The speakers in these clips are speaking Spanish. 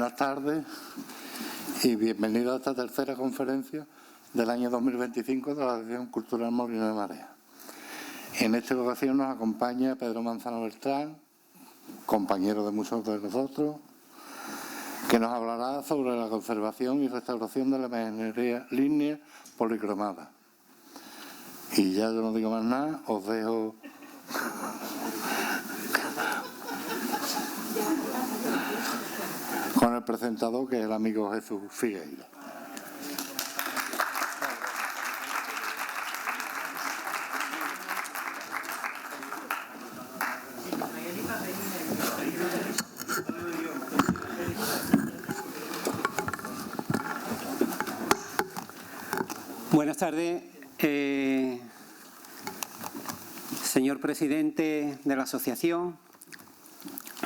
Buenas tardes y bienvenido a esta tercera conferencia del año 2025 de la Asociación Cultural Molino de Marea. En esta ocasión nos acompaña Pedro Manzano Beltrán, compañero de muchos de nosotros, que nos hablará sobre la conservación y restauración de la imaginería lígnea policromada. Y ya yo no digo más nada, os dejo con el presentador, que es el amigo Jesús Figueiredo. Buenas tardes, señor presidente de la Asociación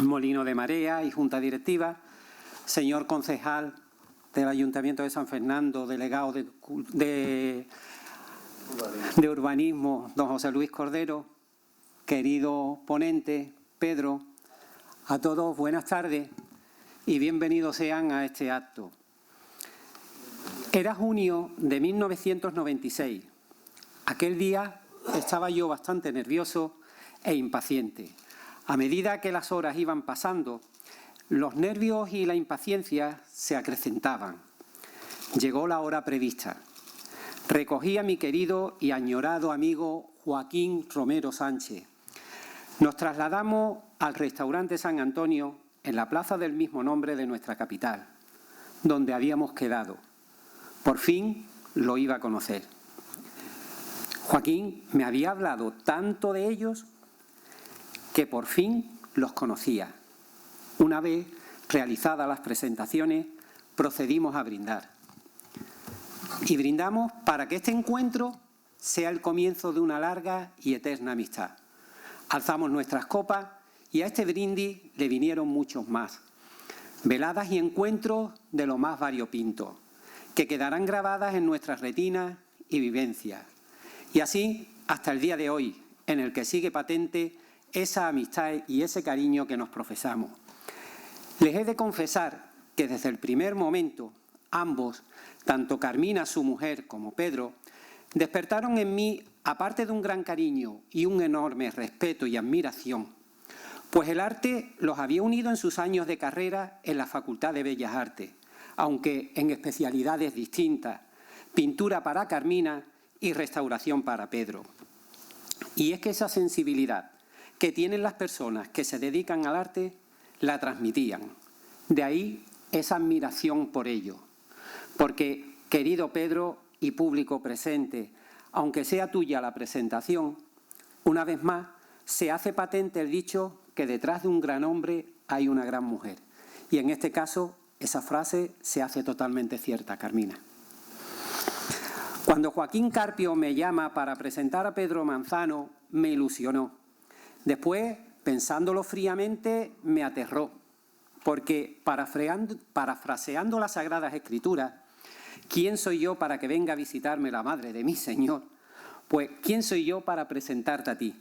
Molino de Marea y Junta Directiva, señor concejal del Ayuntamiento de San Fernando, delegado de Urbanismo, don José Luis Cordero, querido ponente, Pedro, a todos buenas tardes y bienvenidos sean a este acto. Era junio de 1996. Aquel día estaba yo bastante nervioso e impaciente. A medida que las horas iban pasando, los nervios y la impaciencia se acrecentaban. Llegó la hora prevista. Recogí a mi querido y añorado amigo Joaquín Romero Sánchez. Nos trasladamos al restaurante San Antonio en la plaza del mismo nombre de nuestra capital, donde habíamos quedado. Por fin lo iba a conocer. Joaquín me había hablado tanto de ellos que por fin los conocía. Una vez realizadas las presentaciones, procedimos a brindar. Y brindamos para que este encuentro sea el comienzo de una larga y eterna amistad. Alzamos nuestras copas y a este brindis le vinieron muchos más. Veladas y encuentros de lo más variopinto, que quedarán grabadas en nuestras retinas y vivencias. Y así hasta el día de hoy, en el que sigue patente esa amistad y ese cariño que nos profesamos. Les he de confesar que desde el primer momento, ambos, tanto Carmina, su mujer, como Pedro, despertaron en mí, aparte de un gran cariño y un enorme respeto y admiración, pues el arte los había unido en sus años de carrera en la Facultad de Bellas Artes, aunque en especialidades distintas, pintura para Carmina y restauración para Pedro. Y es que esa sensibilidad que tienen las personas que se dedican al arte la transmitían. De ahí esa admiración por ello. Porque, querido Pedro y público presente, aunque sea tuya la presentación, una vez más se hace patente el dicho que detrás de un gran hombre hay una gran mujer. Y en este caso, esa frase se hace totalmente cierta, Carmina. Cuando Joaquín Carpio me llama para presentar a Pedro Manzano, me ilusionó. Después, pensándolo fríamente, me aterró, porque parafraseando las Sagradas Escrituras, ¿quién soy yo para que venga a visitarme la madre de mi Señor? Pues, ¿quién soy yo para presentarte a ti,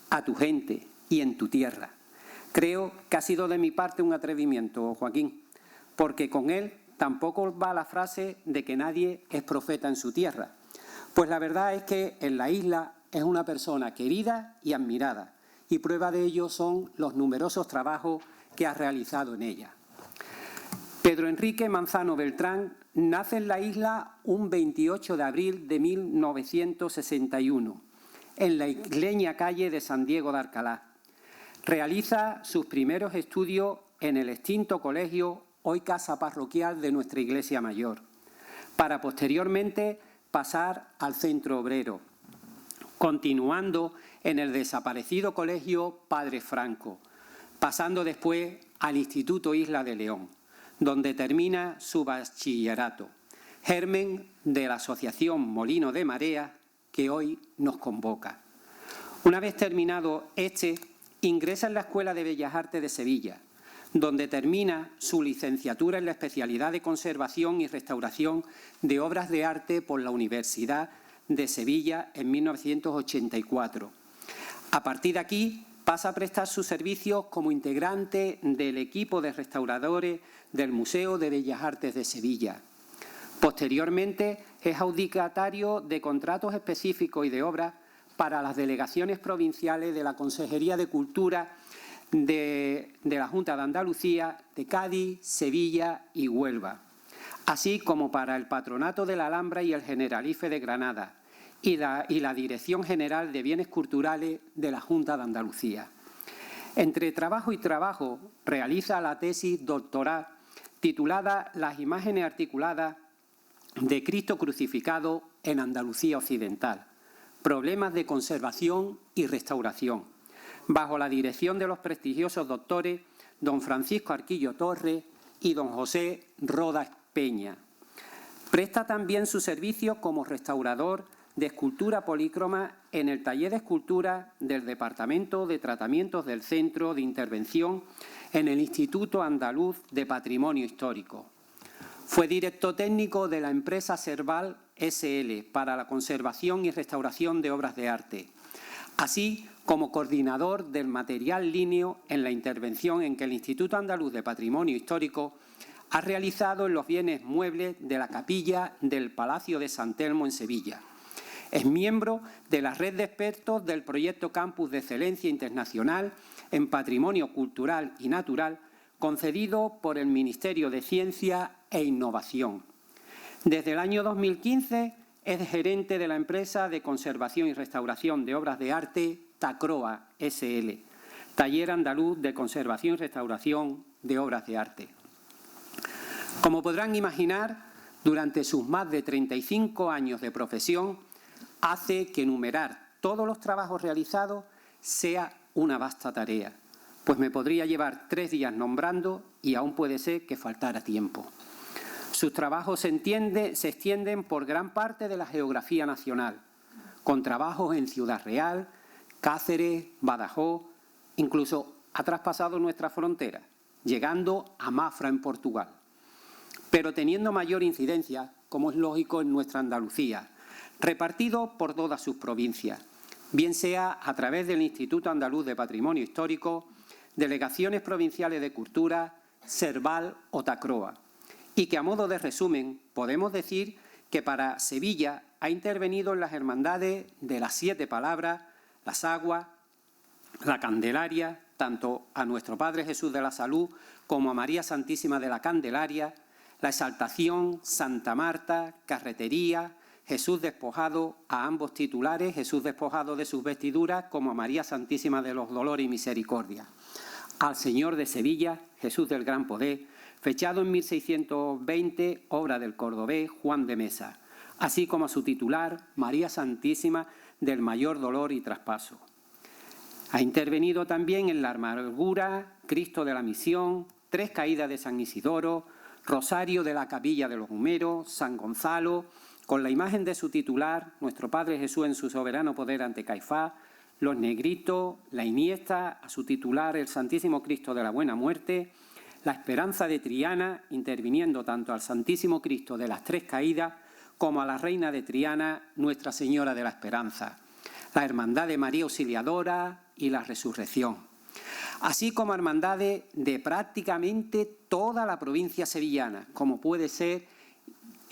a tu gente y en tu tierra? Creo que ha sido de mi parte un atrevimiento, Joaquín, porque con él tampoco va la frase de que nadie es profeta en su tierra. Pues la verdad es que en la isla es una persona querida y admirada, y prueba de ello son los numerosos trabajos que ha realizado en ella. Pedro Enrique Manzano Beltrán nace en la isla un 28 de abril de 1961, en la isleña calle de San Diego de Alcalá. Realiza sus primeros estudios en el extinto colegio, hoy casa parroquial de nuestra iglesia mayor, para posteriormente pasar al centro obrero, continuando en el desaparecido colegio Padre Franco, pasando después al Instituto Isla de León, donde termina su bachillerato, germen de la Asociación Molino de Marea, que hoy nos convoca. Una vez terminado ingresa en la Escuela de Bellas Artes de Sevilla, donde termina su licenciatura en la especialidad de conservación y restauración de obras de arte por la Universidad de Sevilla en 1984. A partir de aquí pasa a prestar sus servicios como integrante del equipo de restauradores del Museo de Bellas Artes de Sevilla. Posteriormente, es adjudicatario de contratos específicos y de obras para las delegaciones provinciales de la Consejería de Cultura de la Junta de Andalucía, de Cádiz, Sevilla y Huelva, así como para el Patronato de la Alhambra y el Generalife de Granada y la Dirección General de Bienes Culturales de la Junta de Andalucía. Entre trabajo y trabajo realiza la tesis doctoral titulada Las imágenes articuladas de Cristo crucificado en Andalucía Occidental, problemas de conservación y restauración, bajo la dirección de los prestigiosos doctores don Francisco Arquillo Torres y don José Rodas Peña. Presta también su servicio como restaurador de escultura polícroma en el taller de escultura del Departamento de Tratamientos del Centro de Intervención en el Instituto Andaluz de Patrimonio Histórico. Fue director técnico de la empresa Serval S.L. para la conservación y restauración de obras de arte, así como coordinador del material líneo en la intervención en que el Instituto Andaluz de Patrimonio Histórico ha realizado en los bienes muebles de la capilla del Palacio de San Telmo en Sevilla. Es miembro de la red de expertos del proyecto Campus de Excelencia Internacional en Patrimonio Cultural y Natural, concedido por el Ministerio de Ciencia e Innovación. Desde el año 2015 es gerente de la empresa de conservación y restauración de obras de arte Tacroa S.L., Taller Andaluz de Conservación y Restauración de Obras de Arte. Como podrán imaginar, durante sus más de 35 años de profesión, hace que enumerar todos los trabajos realizados sea una vasta tarea, pues me podría llevar 3 días nombrando y aún puede ser que faltara tiempo. Sus trabajos se extienden por gran parte de la geografía nacional, con trabajos en Ciudad Real, Cáceres, Badajoz, incluso ha traspasado nuestra frontera, llegando a Mafra en Portugal, pero teniendo mayor incidencia, como es lógico, en nuestra Andalucía, repartido por todas sus provincias, bien sea a través del Instituto Andaluz de Patrimonio Histórico, delegaciones provinciales de cultura, Serval o Tacroa, y que a modo de resumen podemos decir que para Sevilla ha intervenido en las hermandades de las 7 palabras, las aguas, la Candelaria, tanto a nuestro Padre Jesús de la Salud como a María Santísima de la Candelaria, la Exaltación, Santa Marta, Carretería, Jesús despojado a ambos titulares, Jesús despojado de sus vestiduras, como a María Santísima de los Dolores y Misericordia. Al Señor de Sevilla, Jesús del Gran Poder, fechado en 1620, obra del cordobés Juan de Mesa, así como a su titular, María Santísima del Mayor Dolor y Traspaso. Ha intervenido también en la Amargura, Cristo de la Misión, 3 Caídas de San Isidoro, Rosario de la Capilla de los Humeros, San Gonzalo, con la imagen de su titular, nuestro Padre Jesús en su soberano poder ante Caifás, los Negritos, la Iniesta, a su titular, el Santísimo Cristo de la Buena Muerte, la Esperanza de Triana, interviniendo tanto al Santísimo Cristo de las 3 Caídas como a la Reina de Triana, Nuestra Señora de la Esperanza, la Hermandad de María Auxiliadora y la Resurrección, así como hermandades de prácticamente toda la provincia sevillana, como puede ser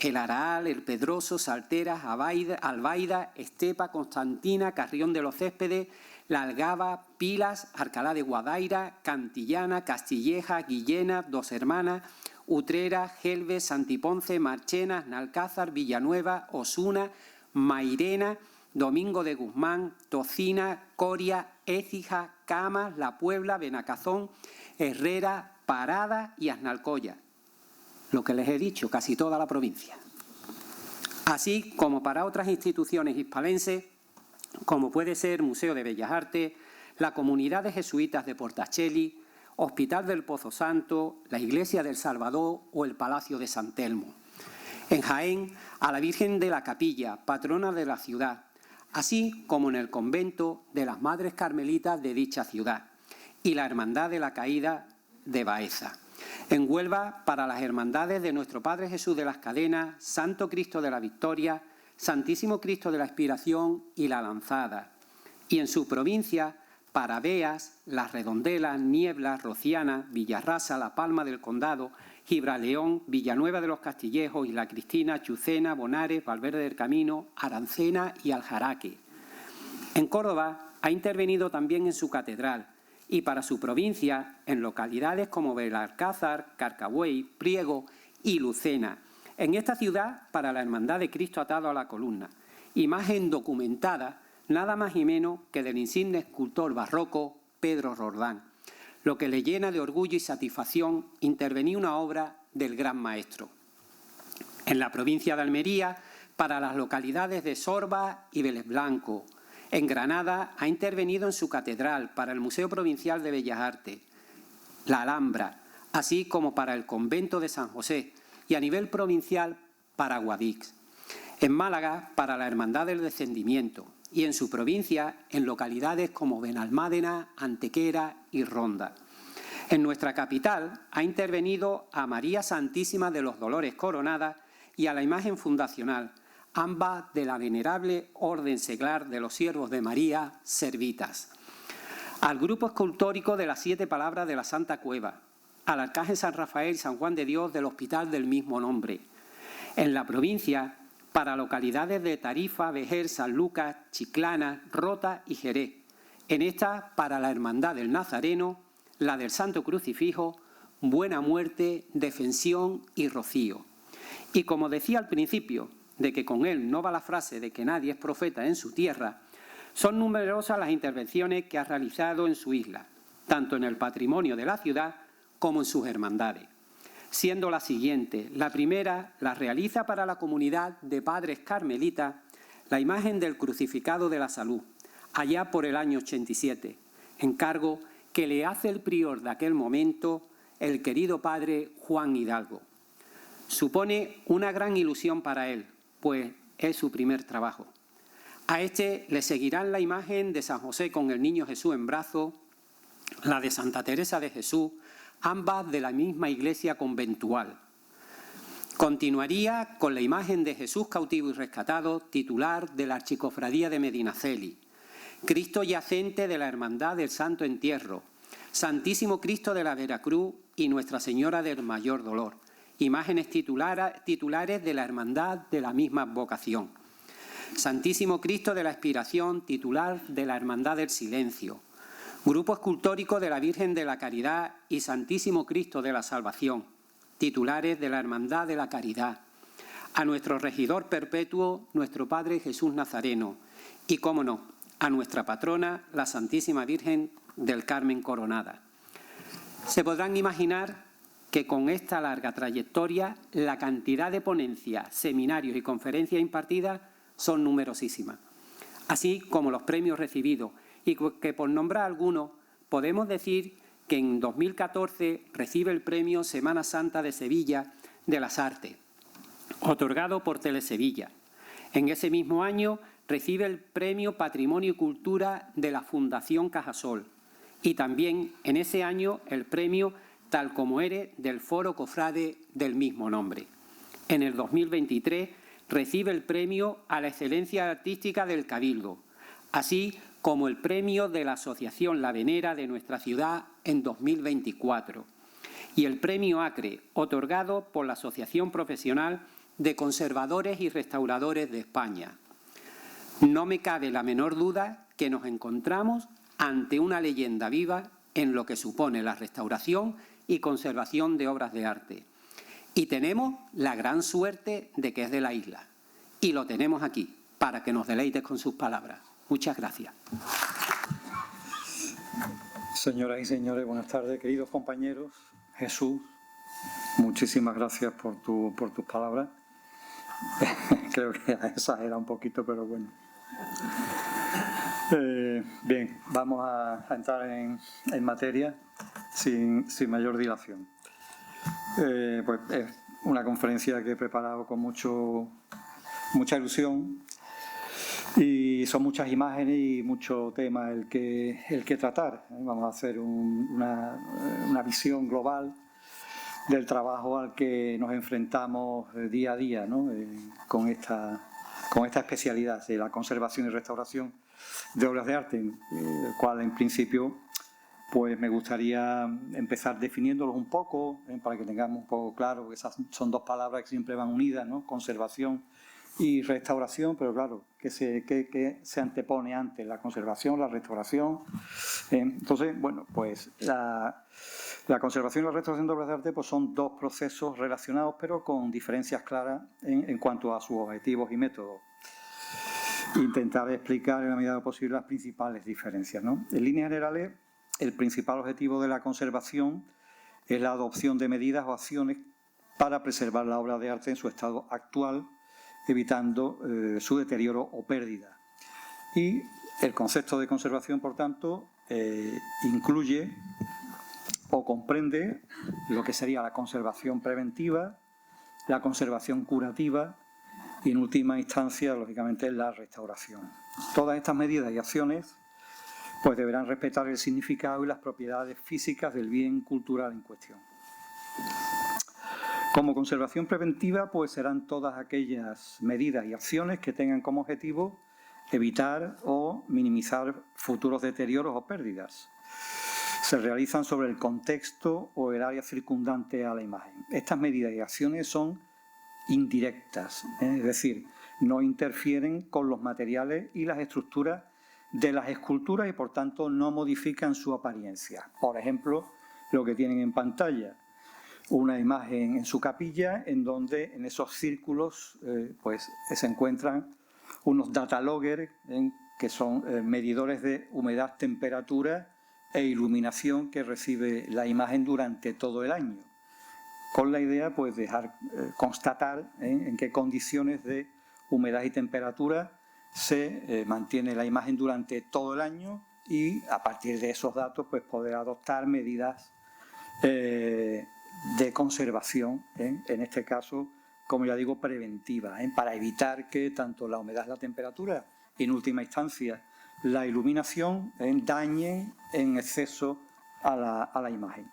el Araal, el Pedroso, Salteras, Albaida, Estepa, Constantina, Carrión de los Céspedes, La Algaba, Pilas, Alcalá de Guadaira, Cantillana, Castilleja, Guillena, Dos Hermanas, Utrera, Gelbe, Santiponce, Marchena, Nalcázar, Villanueva, Osuna, Mairena, Domingo de Guzmán, Tocina, Coria, Écija, Camas, La Puebla, Benacazón, Herrera, Parada y Aznalcóllar. Lo que les he dicho, casi toda la provincia. Así como para otras instituciones hispalenses, como puede ser Museo de Bellas Artes, la Comunidad de Jesuitas de Portacelli, Hospital del Pozo Santo, la Iglesia del Salvador o el Palacio de San Telmo. En Jaén, a la Virgen de la Capilla, patrona de la ciudad, así como en el convento de las Madres Carmelitas de dicha ciudad y la Hermandad de la Caída de Baeza. En Huelva, para las hermandades de nuestro Padre Jesús de las Cadenas, Santo Cristo de la Victoria, Santísimo Cristo de la Expiración y la Lanzada. Y en su provincia, para Beas, Las Redondelas, Nieblas, Rociana, Villarrasa, La Palma del Condado, Gibraleón, Villanueva de los Castillejos, Isla Cristina, Chucena, Bonares, Valverde del Camino, Arancena y Aljaraque. En Córdoba ha intervenido también en su catedral y para su provincia en localidades como Belalcázar, Carcabuey, Priego y Lucena. En esta ciudad para la Hermandad de Cristo atado a la columna. Imagen documentada nada más y menos que del insigne escultor barroco Pedro Roldán, lo que le llena de orgullo y satisfacción intervenir una obra del gran maestro. En la provincia de Almería, para las localidades de Sorba y Vélez Blanco. En Granada ha intervenido en su catedral para el Museo Provincial de Bellas Artes, la Alhambra, así como para el Convento de San José y a nivel provincial para Guadix. En Málaga para la Hermandad del Descendimiento y en su provincia en localidades como Benalmádena, Antequera y Ronda. En nuestra capital ha intervenido a María Santísima de los Dolores Coronada y a la imagen fundacional, ambas de la venerable Orden Seglar de los Siervos de María, Servitas. Al grupo escultórico de las 7 Palabras de la Santa Cueva, al Arcángel San Rafael y San Juan de Dios del Hospital del mismo nombre. En la provincia, para localidades de Tarifa, Vejer, San Lucas, Chiclana, Rota y Jerez. En esta, para la Hermandad del Nazareno, la del Santo Crucifijo, Buena Muerte, Defensión y Rocío. Y como decía al principio, de que con él no va la frase de que nadie es profeta en su tierra, son numerosas las intervenciones que ha realizado en su isla, tanto en el patrimonio de la ciudad como en sus hermandades. Siendo la siguiente, la primera la realiza para la comunidad de padres carmelitas la imagen del crucificado de la salud, allá por el año 87, encargo que le hace el prior de aquel momento, el querido padre Juan Hidalgo. Supone una gran ilusión para él, pues es su primer trabajo. A este le seguirán la imagen de San José con el Niño Jesús en brazos, la de Santa Teresa de Jesús, ambas de la misma iglesia conventual. Continuaría con la imagen de Jesús cautivo y rescatado, titular de la Archicofradía de Medinaceli, Cristo yacente de la Hermandad del Santo Entierro, Santísimo Cristo de la Veracruz y Nuestra Señora del Mayor Dolor, imágenes titulares de la Hermandad de la misma vocación. Santísimo Cristo de la Expiración, titular de la Hermandad del Silencio. Grupo escultórico de la Virgen de la Caridad y Santísimo Cristo de la Salvación, titulares de la Hermandad de la Caridad. A nuestro regidor perpetuo, nuestro Padre Jesús Nazareno. Y, cómo no, a nuestra patrona, la Santísima Virgen del Carmen Coronada. Se podrán imaginar que con esta larga trayectoria la cantidad de ponencias, seminarios y conferencias impartidas son numerosísimas, así como los premios recibidos, y que por nombrar algunos podemos decir que en 2014 recibe el premio Semana Santa de Sevilla de las Artes, otorgado por Telesevilla. En ese mismo año recibe el premio Patrimonio y Cultura de la Fundación Cajasol y también en ese año el premio Tal como eres del Foro Cofrade del mismo nombre. En el 2023 recibe el premio a la excelencia artística del Cabildo, así como el premio de la Asociación La Venera de nuestra ciudad en 2024 y el premio Acre, otorgado por la Asociación Profesional de Conservadores y Restauradores de España. No me cabe la menor duda que nos encontramos ante una leyenda viva en lo que supone la restauración y conservación de obras de arte. Y tenemos la gran suerte de que es de la isla. Y lo tenemos aquí, para que nos deleites con sus palabras. Muchas gracias. Señoras y señores, buenas tardes, queridos compañeros. Jesús, muchísimas gracias por tus palabras. Creo que exagera un poquito, pero bueno. Bien, vamos a entrar en materia sin mayor dilación. Pues es una conferencia que he preparado con mucha ilusión y son muchas imágenes y mucho tema el que tratar. Vamos a hacer una visión global del trabajo al que nos enfrentamos día a día, ¿no? Con esta especialidad de la conservación y restauración de obras de arte, el cual en principio pues me gustaría empezar definiéndolos un poco, para que tengamos un poco claro que esas son dos palabras que siempre van unidas, ¿no? Conservación y restauración, pero claro, ¿qué se antepone antes? La conservación, la restauración. Entonces, bueno, pues la conservación y la restauración de obras de arte pues son dos procesos relacionados, pero con diferencias claras en cuanto a sus objetivos y métodos. Intentaré explicar en la medida posible las principales diferencias, ¿no? En líneas generales, el principal objetivo de la conservación es la adopción de medidas o acciones para preservar la obra de arte en su estado actual, evitando su deterioro o pérdida. Y el concepto de conservación, por tanto, incluye o comprende lo que sería la conservación preventiva, la conservación curativa y, en última instancia, lógicamente, la restauración. Todas estas medidas y acciones pues deberán respetar el significado y las propiedades físicas del bien cultural en cuestión. Como conservación preventiva, pues serán todas aquellas medidas y acciones que tengan como objetivo evitar o minimizar futuros deterioros o pérdidas. Se realizan sobre el contexto o el área circundante a la imagen. Estas medidas y acciones son indirectas, es decir, no interfieren con los materiales y las estructuras de las esculturas y, por tanto, no modifican su apariencia. Por ejemplo, lo que tienen en pantalla, una imagen en su capilla en donde en esos círculos pues se encuentran unos data logger, que son medidores de humedad, temperatura e iluminación que recibe la imagen durante todo el año, con la idea pues de dejar constatar en qué condiciones de humedad y temperatura se mantiene la imagen durante todo el año y a partir de esos datos pues poder adoptar medidas de conservación, en este caso, como ya digo, preventiva, para evitar que tanto la humedad, la temperatura y, en última instancia, la iluminación dañen en exceso a la imagen.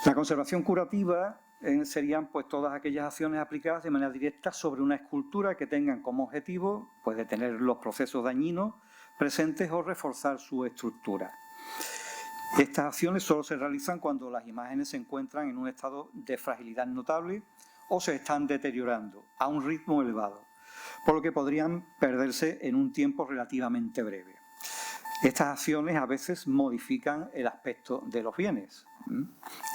La conservación curativa serían pues todas aquellas acciones aplicadas de manera directa sobre una escultura que tengan como objetivo pues detener los procesos dañinos presentes o reforzar su estructura. Estas acciones solo se realizan cuando las imágenes se encuentran en un estado de fragilidad notable o se están deteriorando a un ritmo elevado, por lo que podrían perderse en un tiempo relativamente breve. Estas acciones a veces modifican el aspecto de los bienes.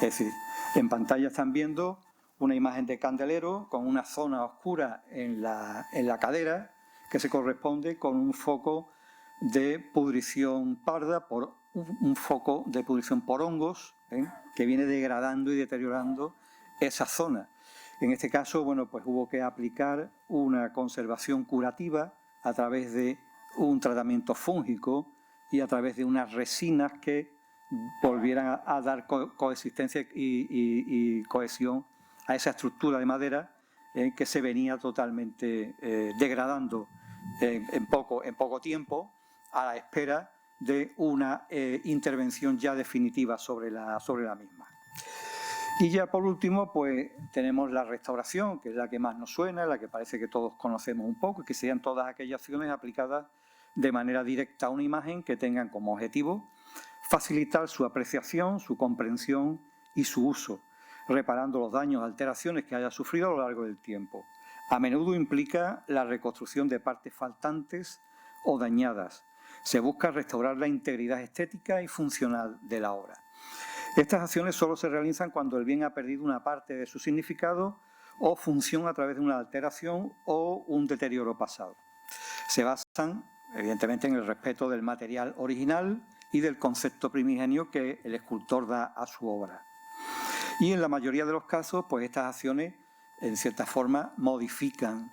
Es decir, en pantalla están viendo una imagen de candelero con una zona oscura en la cadera que se corresponde con un foco de pudrición parda, por un foco de pudrición por hongos, que viene degradando y deteriorando esa zona. En este caso, bueno, pues hubo que aplicar una conservación curativa a través de un tratamiento fúngico y a través de unas resinas que volvieran a dar coexistencia y cohesión a esa estructura de madera que se venía totalmente degradando en poco tiempo, a la espera de una intervención ya definitiva sobre la misma. Y ya por último, pues tenemos la restauración, que es la que más nos suena, la que parece que todos conocemos un poco, que serían todas aquellas acciones aplicadas de manera directa a una imagen que tengan como objetivo facilitar su apreciación, su comprensión y su uso, reparando los daños o alteraciones que haya sufrido a lo largo del tiempo. A menudo implica la reconstrucción de partes faltantes o dañadas. Se busca restaurar la integridad estética y funcional de la obra. Estas acciones solo se realizan cuando el bien ha perdido una parte de su significado o función a través de una alteración o un deterioro pasado. Se basan, evidentemente, en el respeto del material original y del concepto primigenio que el escultor da a su obra. Y en la mayoría de los casos, pues estas acciones, en cierta forma, modifican,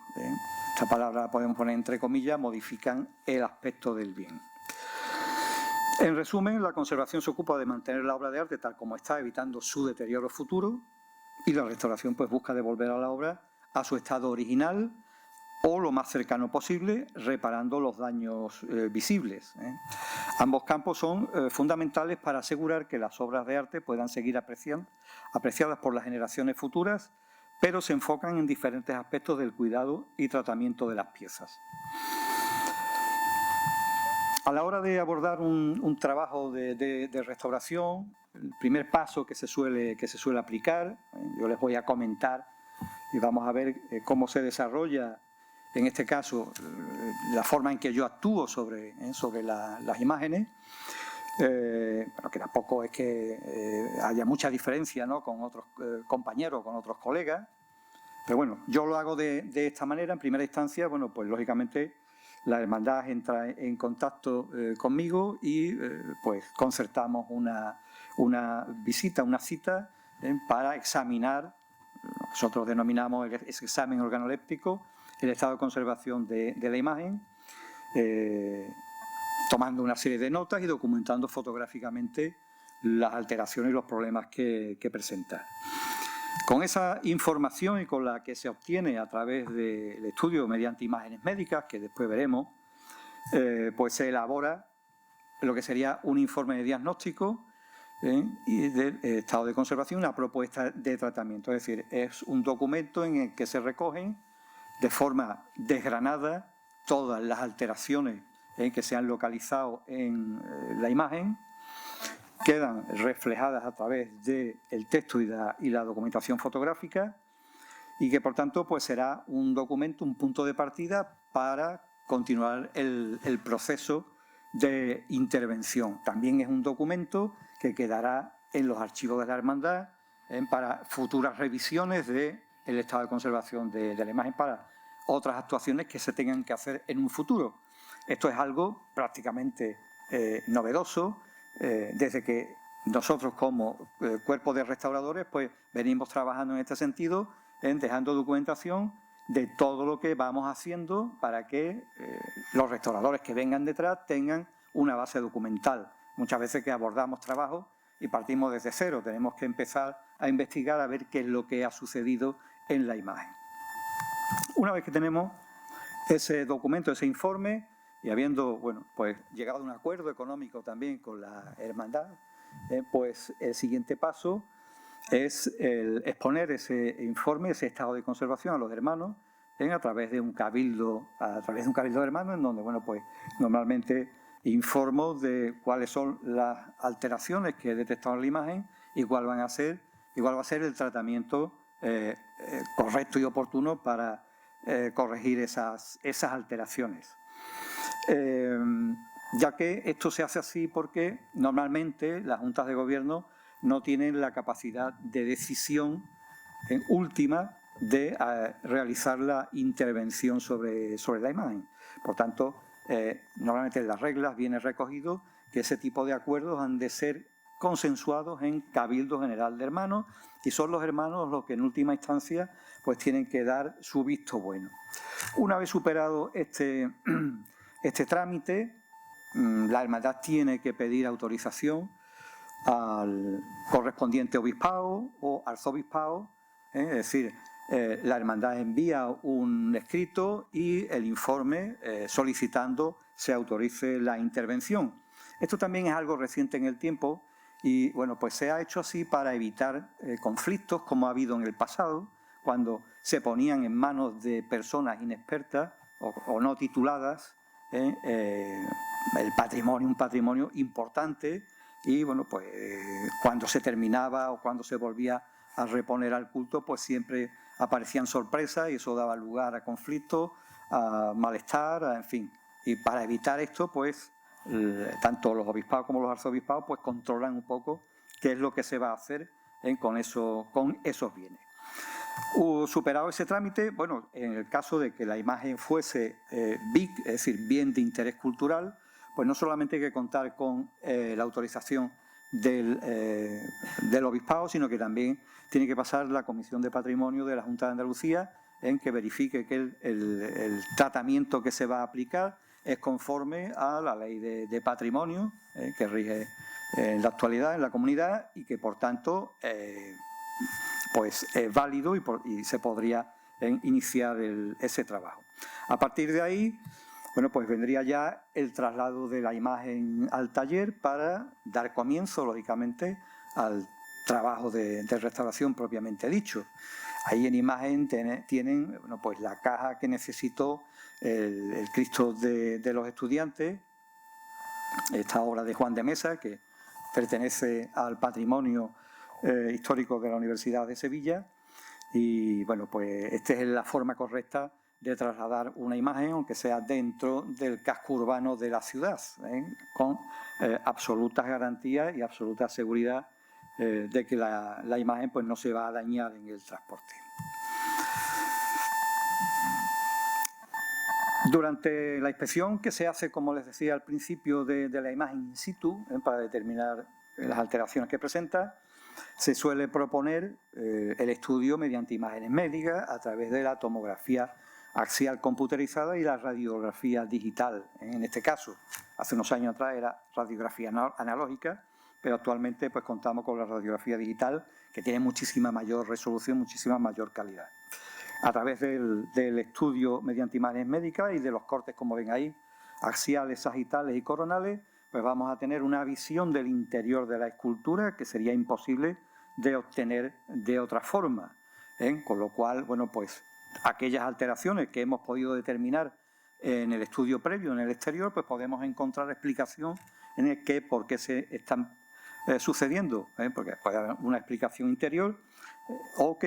esta palabra la podemos poner entre comillas, modifican el aspecto del bien. En resumen, la conservación se ocupa de mantener la obra de arte tal como está, evitando su deterioro futuro, y la restauración pues busca devolver a la obra a su estado original o lo más cercano posible, reparando los daños visibles. Ambos campos son fundamentales para asegurar que las obras de arte puedan seguir apreciadas por las generaciones futuras, pero se enfocan en diferentes aspectos del cuidado y tratamiento de las piezas. A la hora de abordar un trabajo de restauración, el primer paso que se suele aplicar, yo les voy a comentar y vamos a ver cómo se desarrolla, en este caso, la forma en que yo actúo sobre las imágenes, pero que tampoco es que haya mucha diferencia, ¿no?, con otros compañeros, con otros colegas. Pero bueno, yo lo hago de esta manera. En primera instancia, bueno, pues lógicamente la hermandad entra en contacto conmigo y pues concertamos una visita, una cita para examinar, nosotros denominamos ese examen organoléptico, el estado de conservación de la imagen, tomando una serie de notas y documentando fotográficamente las alteraciones y los problemas que presenta. Con esa información y con la que se obtiene a través del estudio mediante imágenes médicas, que después veremos, pues se elabora lo que sería un informe de diagnóstico y del estado de conservación, una propuesta de tratamiento. Es decir, es un documento en el que se recogen de forma desgranada todas las alteraciones que se han localizado en la imagen, quedan reflejadas a través del texto y la documentación fotográfica, y que por tanto pues será un documento, un punto de partida para continuar el proceso de intervención. También es un documento que quedará en los archivos de la hermandad para futuras revisiones del estado de conservación de la imagen, para otras actuaciones que se tengan que hacer en un futuro. Esto es algo prácticamente novedoso, desde que nosotros como cuerpo de restauradores pues venimos trabajando en este sentido, dejando documentación de todo lo que vamos haciendo para que los restauradores que vengan detrás tengan una base documental. Muchas veces que abordamos trabajo y partimos desde cero, tenemos que empezar a investigar a ver qué es lo que ha sucedido en la imagen. Una vez que tenemos ese documento, ese informe, y habiendo pues llegado a un acuerdo económico también con la hermandad, pues el siguiente paso es el exponer ese informe, ese estado de conservación a los hermanos a través de un cabildo, de hermanos, en donde pues normalmente informo de cuáles son las alteraciones que he detectado en la imagen y cuál va a ser el tratamiento correcto y oportuno para corregir esas alteraciones. Ya que esto se hace así porque normalmente las juntas de gobierno no tienen la capacidad de decisión última de realizar la intervención sobre la imagen. Por tanto, normalmente en las reglas viene recogido que ese tipo de acuerdos han de ser consensuados en Cabildo General de Hermanos, y son los hermanos los que en última instancia pues tienen que dar su visto bueno. Una vez superado este trámite, la hermandad tiene que pedir autorización al correspondiente obispado o arzobispado, es decir, la hermandad envía un escrito y el informe solicitando se autorice la intervención. Esto también es algo reciente en el tiempo y pues se ha hecho así para evitar conflictos como ha habido en el pasado, cuando se ponían en manos de personas inexpertas o no tituladas un patrimonio importante, y pues cuando se terminaba o cuando se volvía a reponer al culto, pues siempre aparecían sorpresas y eso daba lugar a conflictos, a malestar, en fin. Y para evitar esto, pues tanto los obispados como los arzobispados pues controlan un poco qué es lo que se va a hacer con esos bienes. Superado ese trámite, en el caso de que la imagen fuese BIC, es decir, bien de interés cultural, pues no solamente hay que contar con la autorización del obispado, sino que también tiene que pasar la Comisión de Patrimonio de la Junta de Andalucía en que verifique que el tratamiento que se va a aplicar es conforme a la ley de patrimonio que rige en la actualidad en la comunidad, y que por tanto pues es válido y se podría iniciar ese trabajo. A partir de ahí, pues vendría ya el traslado de la imagen al taller para dar comienzo, lógicamente, al trabajo de restauración propiamente dicho. Ahí en imagen tienen pues la caja que necesitó el Cristo de los estudiantes, esta obra de Juan de Mesa, que pertenece al patrimonio histórico de la Universidad de Sevilla. Y bueno, pues esta es la forma correcta de trasladar una imagen, aunque sea dentro del casco urbano de la ciudad, con absolutas garantías y absoluta seguridad de que la imagen pues, no se va a dañar en el transporte. Durante la inspección que se hace, como les decía al principio, de la imagen in situ, para determinar las alteraciones que presenta, se suele proponer el estudio mediante imágenes médicas a través de la tomografía axial computerizada y la radiografía digital. En este caso, hace unos años atrás era radiografía analógica, pero actualmente pues, contamos con la radiografía digital, que tiene muchísima mayor resolución, muchísima mayor calidad. A través del estudio mediante imágenes médicas y de los cortes, como ven ahí, axiales, sagitales y coronales, pues vamos a tener una visión del interior de la escultura que sería imposible de obtener de otra forma. Con lo cual, bueno, pues aquellas alteraciones que hemos podido determinar en el estudio previo, en el exterior, pues podemos encontrar explicación en el que, por qué se están sucediendo, porque puede haber una explicación interior o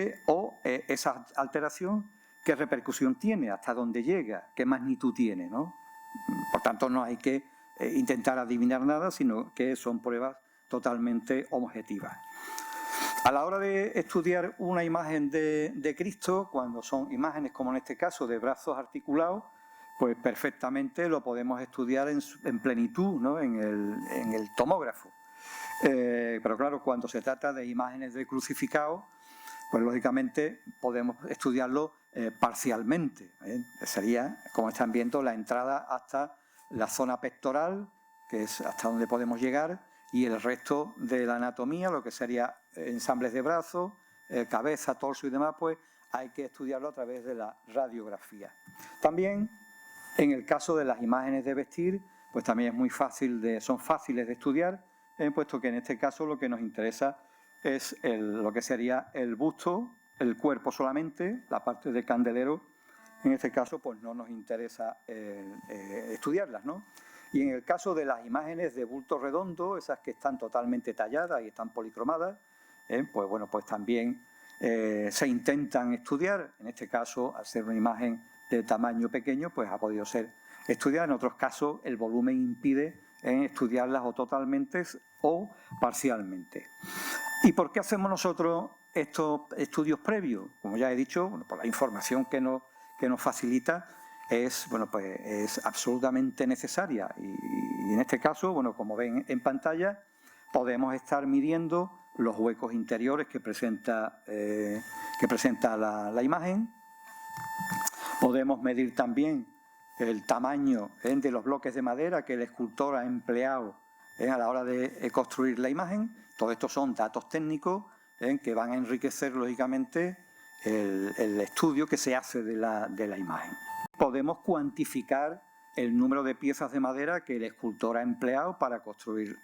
esa alteración, qué repercusión tiene, hasta dónde llega, qué magnitud tiene, ¿no? Por tanto, no hay que intentar adivinar nada, sino que son pruebas totalmente objetivas. A la hora de estudiar una imagen de Cristo, cuando son imágenes como en este caso de brazos articulados, pues perfectamente lo podemos estudiar en plenitud, ¿no? en el tomógrafo. Pero claro, cuando se trata de imágenes de crucificados, pues lógicamente podemos estudiarlo parcialmente. Sería, como están viendo, la entrada hasta la zona pectoral, que es hasta donde podemos llegar, y el resto de la anatomía, lo que sería ensambles de brazos, cabeza, torso y demás, pues hay que estudiarlo a través de la radiografía. También, en el caso de las imágenes de vestir, pues también es muy fácil son fáciles de estudiar, puesto que en este caso lo que nos interesa es lo que sería el busto, el cuerpo solamente, la parte del candelero. En este caso, pues no nos interesa estudiarlas, ¿no? Y en el caso de las imágenes de bulto redondo, esas que están totalmente talladas y están policromadas, pues bueno, pues también se intentan estudiar. En este caso, al ser una imagen de tamaño pequeño, pues ha podido ser estudiada. En otros casos, el volumen impide estudiarlas o totalmente o parcialmente. ¿Y por qué hacemos nosotros estos estudios previos? Como ya he dicho, bueno, por la información que nos facilita es absolutamente necesaria. Y en este caso, bueno, como ven en pantalla, podemos estar midiendo los huecos interiores que presenta la imagen. Podemos medir también el tamaño de los bloques de madera que el escultor ha empleado a la hora de construir la imagen. Todo esto son datos técnicos que van a enriquecer, lógicamente, el estudio que se hace de la imagen. Podemos cuantificar el número de piezas de madera que el escultor ha empleado para construir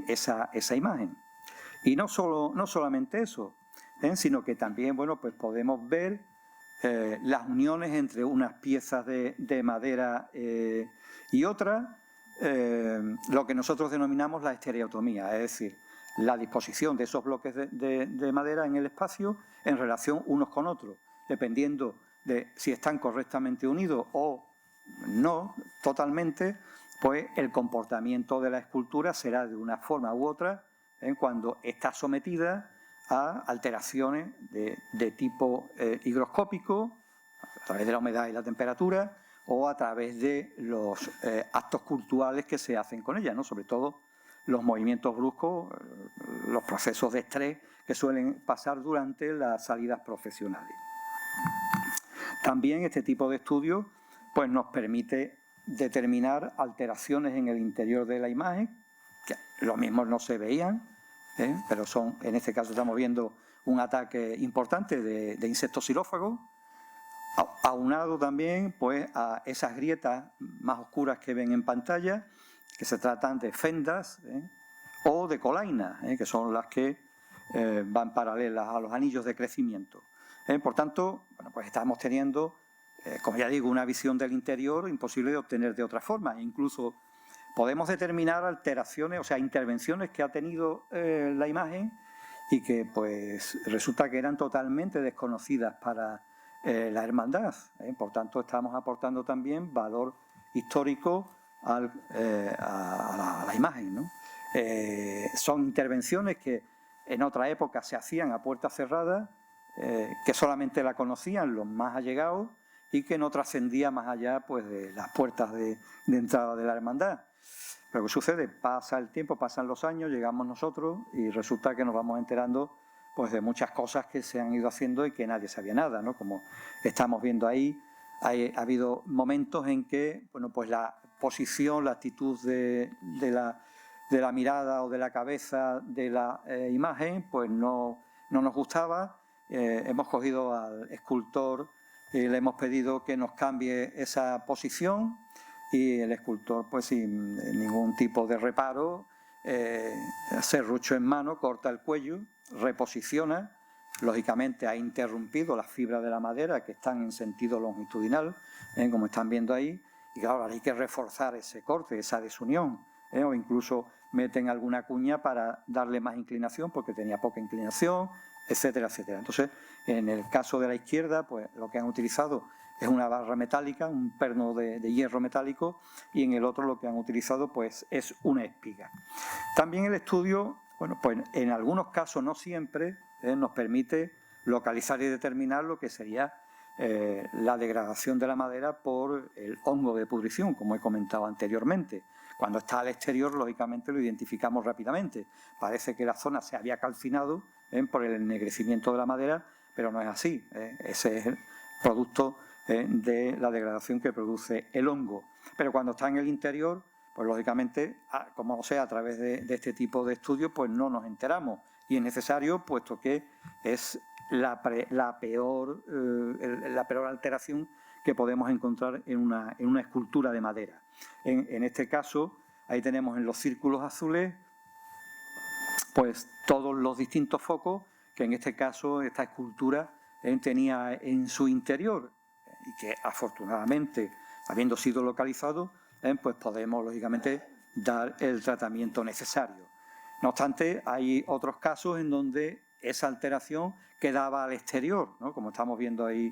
esa imagen. Y no solamente eso, sino que también, bueno, pues podemos ver las uniones entre unas piezas de madera y otras, lo que nosotros denominamos la estereotomía, es decir, la disposición de esos bloques de madera en el espacio en relación unos con otros, dependiendo de si están correctamente unidos o no totalmente, pues el comportamiento de la escultura será de una forma u otra cuando está sometida a alteraciones de tipo higroscópico, a través de la humedad y la temperatura, o a través de los actos culturales que se hacen con ella, ¿no? Sobre todo los movimientos bruscos, los procesos de estrés que suelen pasar durante las salidas profesionales. También este tipo de estudio pues, nos permite determinar alteraciones en el interior de la imagen, que lo mismo no se veían, pero en este caso estamos viendo un ataque importante de insectos xilófagos, aunado también pues, a esas grietas más oscuras que ven en pantalla, que se tratan de fendas o de colainas, que son las que van paralelas a los anillos de crecimiento. Por tanto, bueno, pues estamos teniendo, como ya digo, una visión del interior imposible de obtener de otra forma. Incluso podemos determinar alteraciones, o sea, intervenciones que ha tenido la imagen y que pues resulta que eran totalmente desconocidas para la hermandad. Por tanto, estamos aportando también valor histórico a la imagen, ¿no? Son intervenciones que en otra época se hacían a puertas cerradas, que solamente la conocían los más allegados y que no trascendía más allá pues, de las puertas de entrada de la hermandad. Pero ¿qué sucede? Pasa el tiempo, pasan los años, llegamos nosotros y resulta que nos vamos enterando pues, de muchas cosas que se han ido haciendo y que nadie sabía nada, ¿no? Como estamos viendo ahí, ha habido momentos en que bueno, pues la posición, la actitud de la mirada o de la cabeza de la imagen pues no nos gustaba. Hemos cogido al escultor y le hemos pedido que nos cambie esa posición y el escultor pues sin ningún tipo de reparo, serrucho en mano, corta el cuello, reposiciona, lógicamente ha interrumpido las fibras de la madera que están en sentido longitudinal, como están viendo ahí, y claro, ahora hay que reforzar ese corte, esa desunión, o incluso meten alguna cuña para darle más inclinación porque tenía poca inclinación, etcétera, etcétera. Entonces, en el caso de la izquierda, pues lo que han utilizado es una barra metálica, un perno de hierro metálico, y en el otro lo que han utilizado pues es una espiga. También el estudio, bueno, pues en algunos casos, no siempre, nos permite localizar y determinar lo que sería la degradación de la madera por el hongo de pudrición, como he comentado anteriormente. Cuando está al exterior, lógicamente lo identificamos rápidamente. Parece que la zona se había calcinado por el ennegrecimiento de la madera, pero no es así. Ese es el producto de la degradación que produce el hongo. Pero cuando está en el interior, pues lógicamente, como sea a través de este tipo de estudios, pues no nos enteramos. Y es necesario, puesto que es la peor alteración que podemos encontrar en una escultura de madera. En este caso, ahí tenemos en los círculos azules, pues todos los distintos focos que en este caso esta escultura tenía en su interior y que afortunadamente, habiendo sido localizado, pues podemos lógicamente dar el tratamiento necesario. No obstante, hay otros casos en donde esa alteración quedaba al exterior, ¿no? Como estamos viendo ahí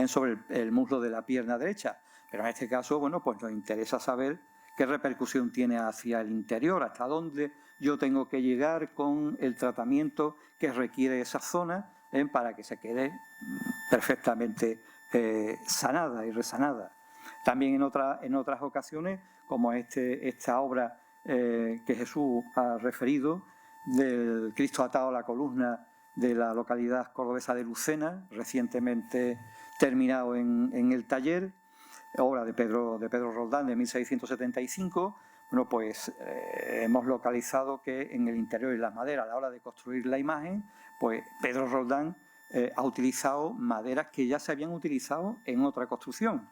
sobre el muslo de la pierna derecha. Pero en este caso, bueno, pues nos interesa saber qué repercusión tiene hacia el interior, hasta dónde yo tengo que llegar con el tratamiento que requiere esa zona para que se quede perfectamente sanada y resanada. También en otras ocasiones, como esta obra que Jesús ha referido, del Cristo atado a la columna de la localidad cordobesa de Lucena, recientemente terminado en el taller, obra de Pedro Roldán de 1675, bueno, pues hemos localizado que en el interior y las maderas, a la hora de construir la imagen, pues Pedro Roldán ha utilizado maderas que ya se habían utilizado en otra construcción.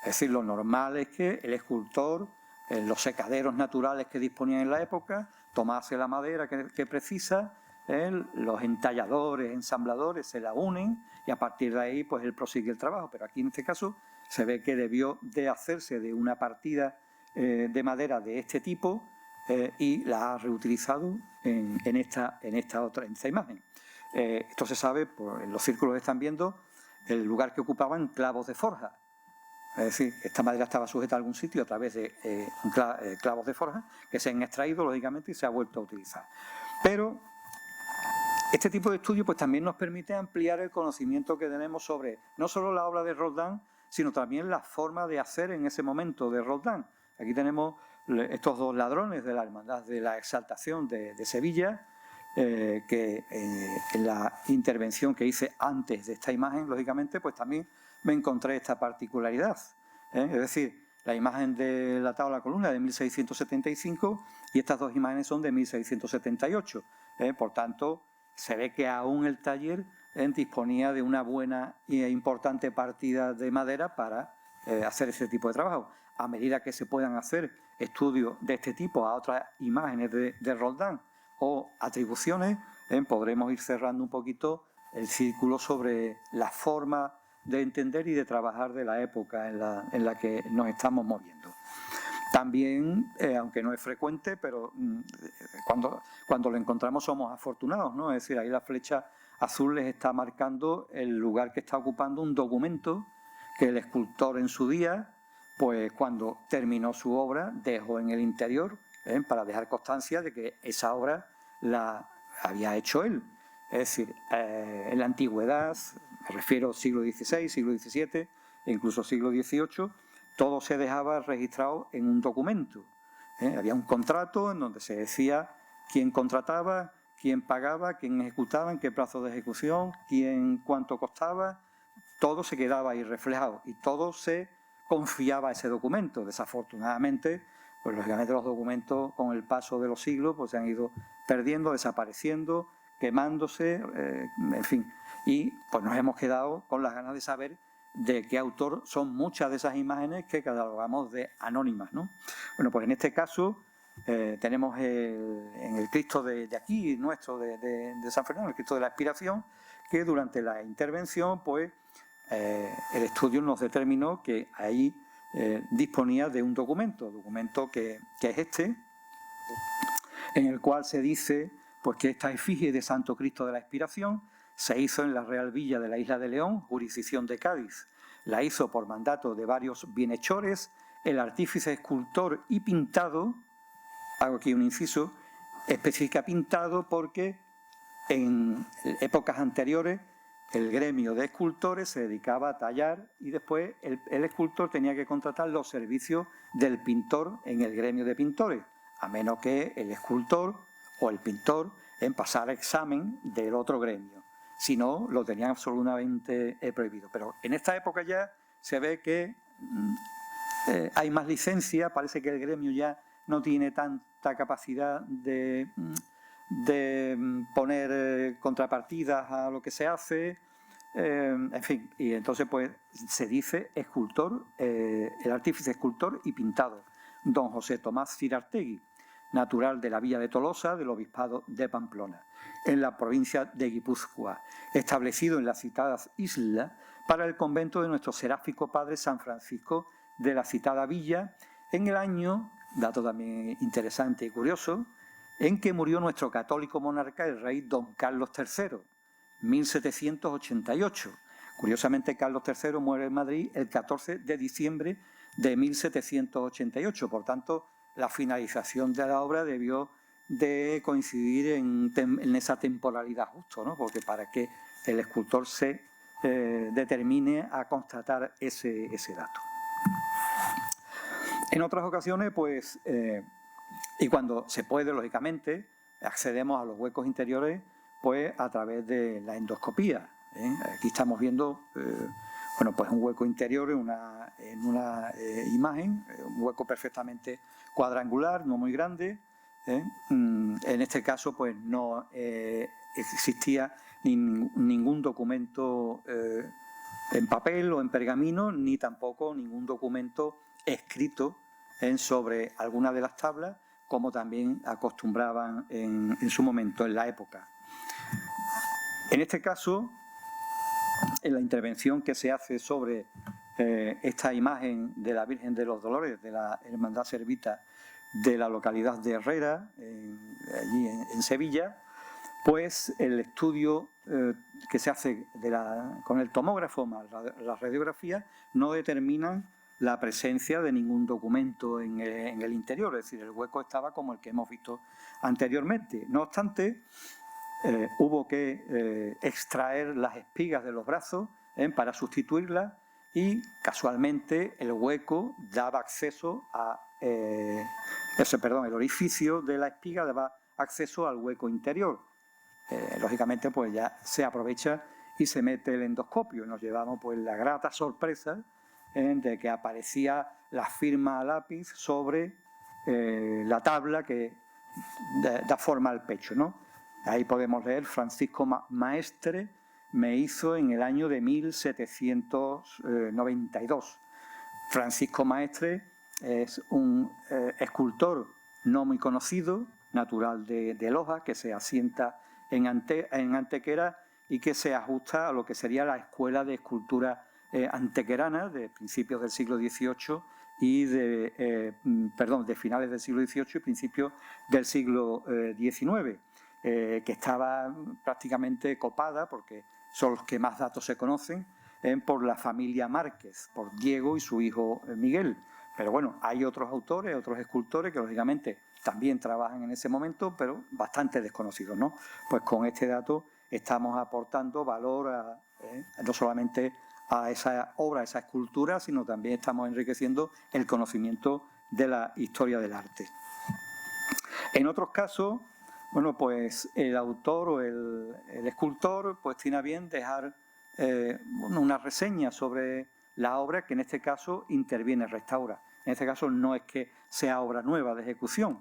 Es decir, lo normal es que el escultor, en los secaderos naturales que disponían en la época, tomase la madera que precisa, los entalladores, ensambladores se la unen y a partir de ahí pues él prosigue el trabajo. Pero aquí en este caso se ve que debió de hacerse de una partida de madera de este tipo y la ha reutilizado en esta imagen. Esto se sabe, en los círculos están viendo el lugar que ocupaban clavos de forja. Es decir, esta madera estaba sujeta a algún sitio a través de clavos de forja que se han extraído, lógicamente, y se ha vuelto a utilizar. Pero este tipo de estudio pues, también nos permite ampliar el conocimiento que tenemos sobre no solo la obra de Roldán, sino también la forma de hacer en ese momento de Roldán. Aquí tenemos estos dos ladrones de la Hermandad de la Exaltación de Sevilla, que en la intervención que hice antes de esta imagen, lógicamente, pues también me encontré esta particularidad. Es decir, la imagen del atado a la columna de 1675 y estas dos imágenes son de 1678. Por tanto, se ve que aún el taller disponía de una buena e importante partida de madera para hacer ese tipo de trabajo. A medida que se puedan hacer estudios de este tipo a otras imágenes de Roldán o atribuciones, podremos ir cerrando un poquito el círculo sobre la forma de entender y de trabajar de la época en la que nos estamos moviendo. También, aunque no es frecuente, pero cuando lo encontramos somos afortunados, ¿no? Es decir, ahí la flecha azul les está marcando el lugar que está ocupando un documento que el escultor en su día, pues cuando terminó su obra, dejó en el interior, para dejar constancia de que esa obra la había hecho él. Es decir, en la antigüedad, me refiero siglo XVI, siglo XVII e incluso siglo XVIII, todo se dejaba registrado en un documento. Había un contrato en donde se decía quién contrataba, quién pagaba, quién ejecutaba, en qué plazo de ejecución, cuánto costaba. Todo se quedaba ahí reflejado y todo se confiaba a ese documento. Desafortunadamente, pues lógicamente los documentos con el paso de los siglos pues se han ido perdiendo, desapareciendo, quemándose, en fin. Y pues nos hemos quedado con las ganas de saber de qué autor son muchas de esas imágenes que catalogamos de anónimas, ¿no? Bueno, pues en este caso tenemos en el Cristo de aquí, nuestro de San Fernando, el Cristo de la Expiración, que durante la intervención, pues el estudio nos determinó que ahí disponía de un documento que es este, en el cual se dice pues, que esta efigie de Santo Cristo de la Expiración se hizo en la Real Villa de la Isla de León, jurisdicción de Cádiz. La hizo por mandato de varios bienhechores, el artífice, escultor y pintado, hago aquí un inciso, especifica pintado porque en épocas anteriores el gremio de escultores se dedicaba a tallar y después el escultor tenía que contratar los servicios del pintor en el gremio de pintores, a menos que el escultor o el pintor pasara examen del otro gremio. Si no, lo tenían absolutamente prohibido. Pero en esta época ya se ve que hay más licencia, parece que el gremio ya no tiene tanta capacidad de poner contrapartidas a lo que se hace, en fin, y entonces pues se dice escultor, el artífice, escultor y pintado, don José Tomás Cirartegui, natural de la villa de Tolosa, del obispado de Pamplona, en la provincia de Guipúzcoa, establecido en las citadas islas para el convento de nuestro seráfico padre San Francisco de la citada villa, en el año, dato también interesante y curioso, en que murió nuestro católico monarca, el rey don Carlos III, 1788. Curiosamente, Carlos III muere en Madrid el 14 de diciembre de 1788, por tanto, la finalización de la obra debió de coincidir en esa temporalidad justo, ¿no? Porque para que el escultor se determine a constatar ese dato. En otras ocasiones, pues, y cuando se puede, lógicamente, accedemos a los huecos interiores pues a través de la endoscopía. Aquí estamos viendo bueno, pues un hueco interior en una imagen, un hueco perfectamente cuadrangular, no muy grande. En este caso, pues no existía ningún documento en papel o en pergamino, ni tampoco ningún documento escrito sobre alguna de las tablas, como también acostumbraban en su momento, en la época. En este caso, en la intervención que se hace sobre esta imagen de la Virgen de los Dolores de la Hermandad Servita de la localidad de Herrera, allí en Sevilla, pues el estudio que se hace con el tomógrafo más la radiografía no determinan la presencia de ningún documento en el interior, es decir, el hueco estaba como el que hemos visto anteriormente. No obstante, hubo que extraer las espigas de los brazos para sustituirlas y casualmente el hueco daba acceso a el orificio de la espiga daba acceso al hueco interior. Lógicamente pues ya se aprovecha y se mete el endoscopio y nos llevamos pues la grata sorpresa de que aparecía la firma a lápiz sobre la tabla que da forma al pecho, ¿no? Ahí podemos leer: Francisco Maestre me hizo en el año de 1792. Francisco Maestre es un escultor no muy conocido, natural de Loja, que se asienta en Antequera y que se ajusta a lo que sería la escuela de escultura antequerana de principios del siglo XVIII y de finales del siglo XVIII y principios del siglo XIX, que estaba prácticamente copada, porque son los que más datos se conocen, por la familia Márquez, por Diego y su hijo Miguel. Pero bueno, hay otros autores, otros escultores que lógicamente también trabajan en ese momento, pero bastante desconocidos, ¿no? Pues con este dato estamos aportando valor no solamente a esa obra, a esa escultura, sino también estamos enriqueciendo el conocimiento de la historia del arte. En otros casos, bueno, pues el autor o el escultor pues tiene a bien dejar una reseña sobre la obra, que en este caso interviene, restaura. En este caso no es que sea obra nueva de ejecución,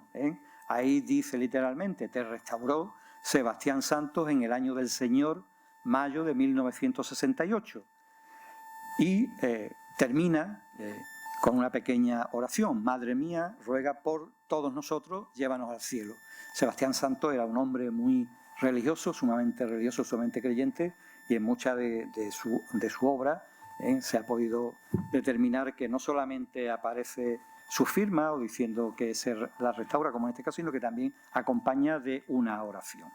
Ahí dice literalmente: te restauró Sebastián Santos en el año del Señor, mayo de 1968. Y termina con una pequeña oración: Madre mía, ruega por todos nosotros, llévanos al cielo. Sebastián Santos era un hombre muy religioso, sumamente creyente, y en mucha de su obra se ha podido determinar que no solamente aparece su firma o diciendo que se la restaura, como en este caso, sino que también acompaña de una oración.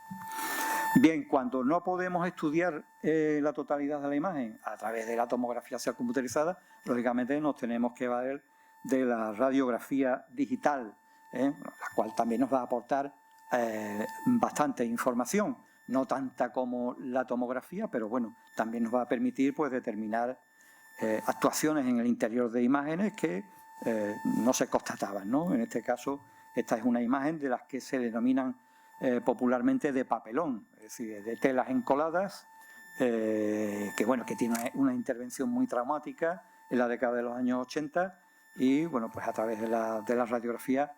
Bien, cuando no podemos estudiar la totalidad de la imagen a través de la tomografía computerizada, lógicamente nos tenemos que valer de la radiografía digital, la cual también nos va a aportar bastante información, no tanta como la tomografía, pero bueno, también nos va a permitir pues determinar actuaciones en el interior de imágenes que no se constataban, ¿no? En este caso, esta es una imagen de las que se denominan popularmente de papelón, es decir, de telas encoladas, que bueno, que tiene una intervención muy traumática en la década de los años 80, y bueno, pues a través de la radiografía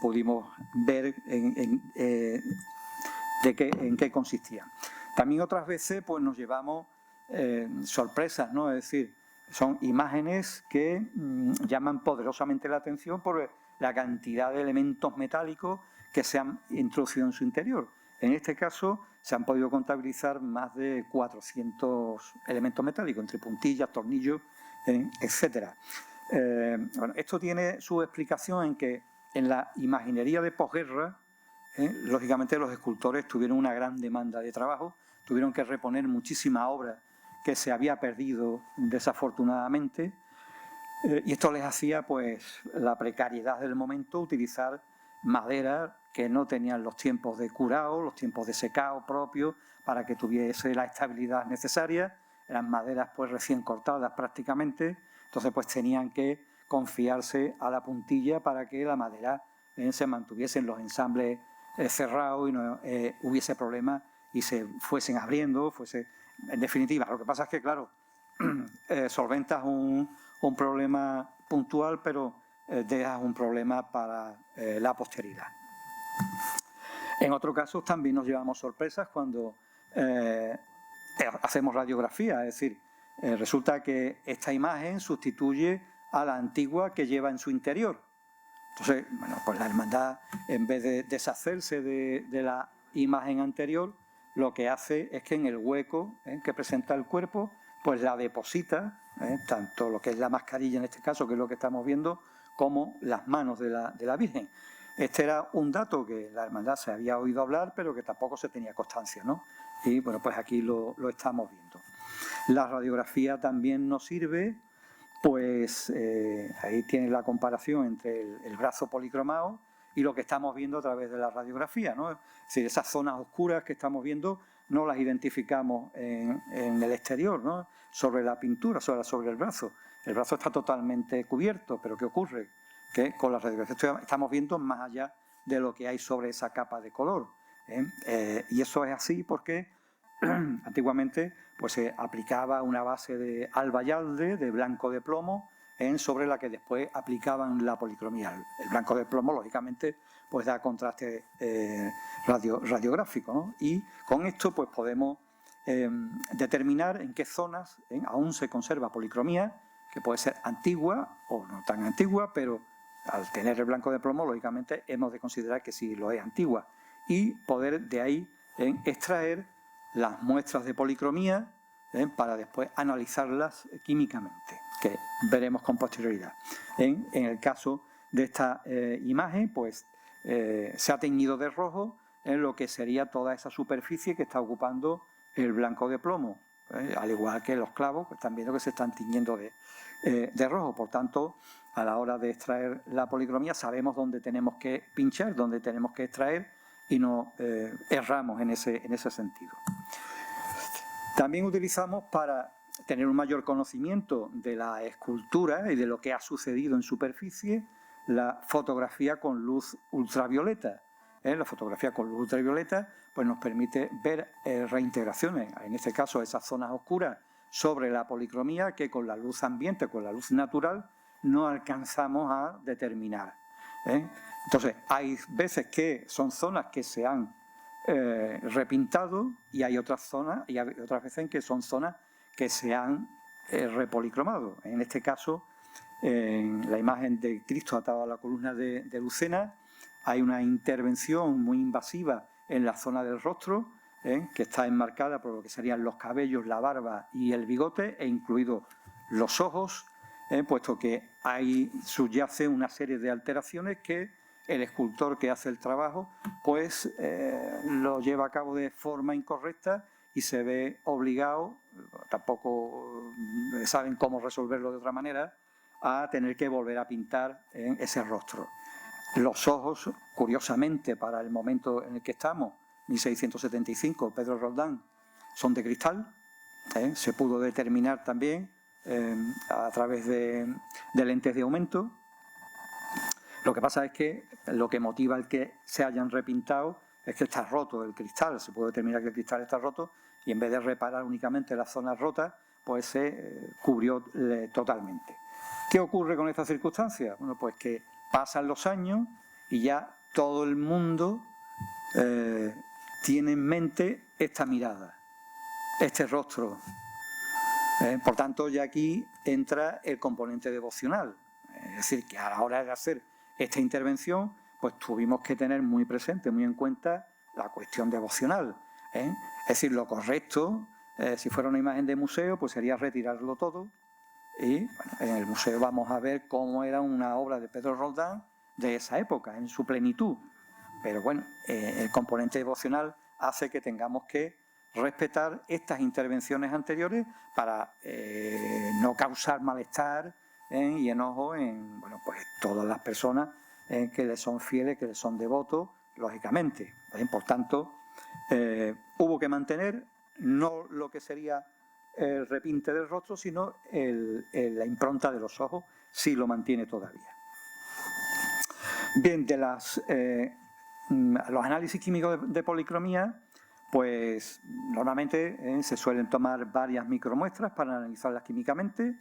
pudimos ver en qué consistían. También otras veces pues nos llevamos sorpresas, ¿no? Es decir, son imágenes que llaman poderosamente la atención por la cantidad de elementos metálicos que se han introducido en su interior. En este caso se han podido contabilizar más de 400 elementos metálicos, entre puntillas, tornillos, etc. Bueno, esto tiene su explicación en que en la imaginería de posguerra, lógicamente los escultores tuvieron una gran demanda de trabajo, tuvieron que reponer muchísima obra que se había perdido desafortunadamente, y esto les hacía pues la precariedad del momento utilizar madera que no tenían los tiempos de curado, los tiempos de secado propios para que tuviese la estabilidad necesaria. Eran maderas pues recién cortadas prácticamente, entonces pues tenían que confiarse a la puntilla para que la madera se mantuviese en los ensambles cerrados y no hubiese problemas y se fuesen abriendo, en definitiva. Lo que pasa es que, claro, solventas un problema puntual, pero dejas un problema para la posteridad. En otros casos también nos llevamos sorpresas cuando hacemos radiografía, es decir, resulta que esta imagen sustituye a la antigua que lleva en su interior. Entonces, bueno, pues la hermandad, en vez de deshacerse de la imagen anterior, lo que hace es que en el hueco que presenta el cuerpo, pues la deposita, tanto lo que es la mascarilla en este caso, que es lo que estamos viendo, como las manos de la Virgen. Este era un dato que la hermandad se había oído hablar, pero que tampoco se tenía constancia, ¿no? Y bueno, pues aquí lo estamos viendo. La radiografía también nos sirve, pues ahí tiene la comparación entre el brazo policromado y lo que estamos viendo a través de la radiografía, ¿no? Es decir, esas zonas oscuras que estamos viendo no las identificamos en el exterior, ¿no? Sobre la pintura, sobre el brazo. El brazo está totalmente cubierto, pero ¿qué ocurre? Que con la radiografía estamos viendo más allá de lo que hay sobre esa capa de color. Y eso es así porque antiguamente pues, se aplicaba una base de albayalde, de blanco de plomo, sobre la que después aplicaban la policromía. El blanco de plomo, lógicamente, pues da contraste radiográfico, ¿no? Y con esto pues podemos determinar en qué zonas aún se conserva policromía, que puede ser antigua o no tan antigua, pero al tener el blanco de plomo, lógicamente, hemos de considerar que sí lo es antigua, y poder de ahí extraer las muestras de policromía para después analizarlas químicamente, que veremos con posterioridad. En el caso de esta imagen, pues se ha teñido de rojo en lo que sería toda esa superficie que está ocupando el blanco de plomo, al igual que los clavos, pues están viendo que se están tiñendo de rojo. Por tanto, a la hora de extraer la policromía sabemos dónde tenemos que pinchar, dónde tenemos que extraer y no erramos en ese sentido. También utilizamos, para tener un mayor conocimiento de la escultura y de lo que ha sucedido en superficie, la fotografía con luz ultravioleta. La fotografía con luz ultravioleta pues nos permite ver reintegraciones, en este caso esas zonas oscuras sobre la policromía que con la luz ambiente, con la luz natural, no alcanzamos a determinar. Entonces, hay veces que son zonas que se han repintado y hay otras zonas, y hay otras veces en que son zonas que se han repolicromado. En este caso, en la imagen de Cristo atado a la columna de Lucena, hay una intervención muy invasiva en la zona del rostro, que está enmarcada por lo que serían los cabellos, la barba y el bigote, e incluidos los ojos, puesto que ahí subyace una serie de alteraciones que el escultor que hace el trabajo pues lo lleva a cabo de forma incorrecta y se ve obligado, tampoco saben cómo resolverlo de otra manera, a tener que volver a pintar en ese rostro. Los ojos, curiosamente, para el momento en el que estamos, 1675, Pedro Roldán, son de cristal. Se pudo determinar también a través de lentes de aumento. Lo que pasa es que lo que motiva el que se hayan repintado es que está roto el cristal. Se puede determinar que el cristal está roto y en vez de reparar únicamente las zonas rotas, pues se cubrió totalmente. ¿Qué ocurre con esta circunstancia? Bueno, pues que pasan los años y ya todo el mundo tiene en mente esta mirada, este rostro. Por tanto, ya aquí entra el componente devocional. Es decir, que a la hora de hacer esta intervención, pues tuvimos que tener muy presente, muy en cuenta la cuestión devocional. Es decir, lo correcto, si fuera una imagen de museo, pues sería retirarlo todo. Y bueno, en el museo vamos a ver cómo era una obra de Pedro Roldán de esa época, en su plenitud. Pero bueno, el componente devocional hace que tengamos que respetar estas intervenciones anteriores para no causar malestar y enojo en pues todas las personas que le son fieles, que le son devotos, lógicamente. Por tanto, hubo que mantener no lo que sería el repinte del rostro, sino la impronta de los ojos, sí lo mantiene todavía. Bien, de los análisis químicos de policromía, pues normalmente se suelen tomar varias micromuestras para analizarlas químicamente.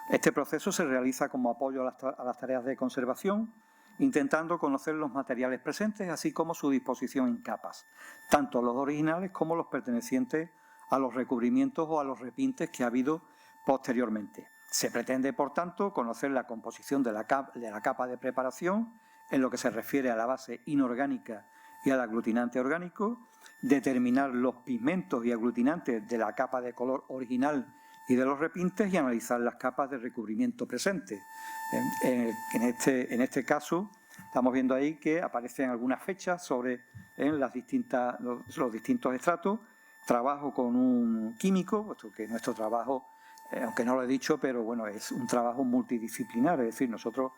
Este proceso se realiza como apoyo a las tareas de conservación, intentando conocer los materiales presentes, así como su disposición en capas, tanto los originales como los pertenecientes a los recubrimientos o a los repintes que ha habido posteriormente. Se pretende, por tanto, conocer la composición de la capa de preparación en lo que se refiere a la base inorgánica y al aglutinante orgánico, determinar los pigmentos y aglutinantes de la capa de color original y de los repintes y analizar las capas de recubrimiento presentes. En este caso, estamos viendo ahí que aparecen algunas fechas sobre los distintos estratos. Trabajo con un químico, puesto que nuestro trabajo, aunque no lo he dicho, pero bueno, es un trabajo multidisciplinar. Es decir, nosotros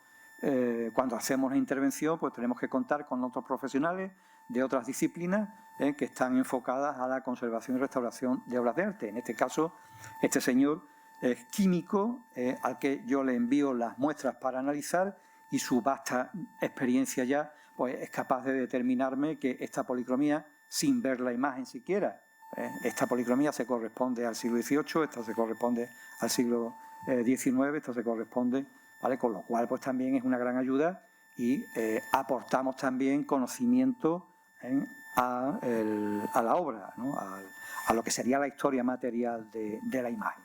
cuando hacemos una intervención, pues tenemos que contar con otros profesionales de otras disciplinas que están enfocadas a la conservación y restauración de obras de arte. En este caso, este señor es químico, al que yo le envío las muestras para analizar, y su vasta experiencia ya pues es capaz de determinarme que esta policromía, sin ver la imagen siquiera, esta policromía se corresponde al siglo XVIII, esta se corresponde al siglo XIX, esta se corresponde, ¿vale? Con lo cual pues también es una gran ayuda y aportamos también conocimiento a la obra, ¿no? a lo que sería la historia material de la imagen.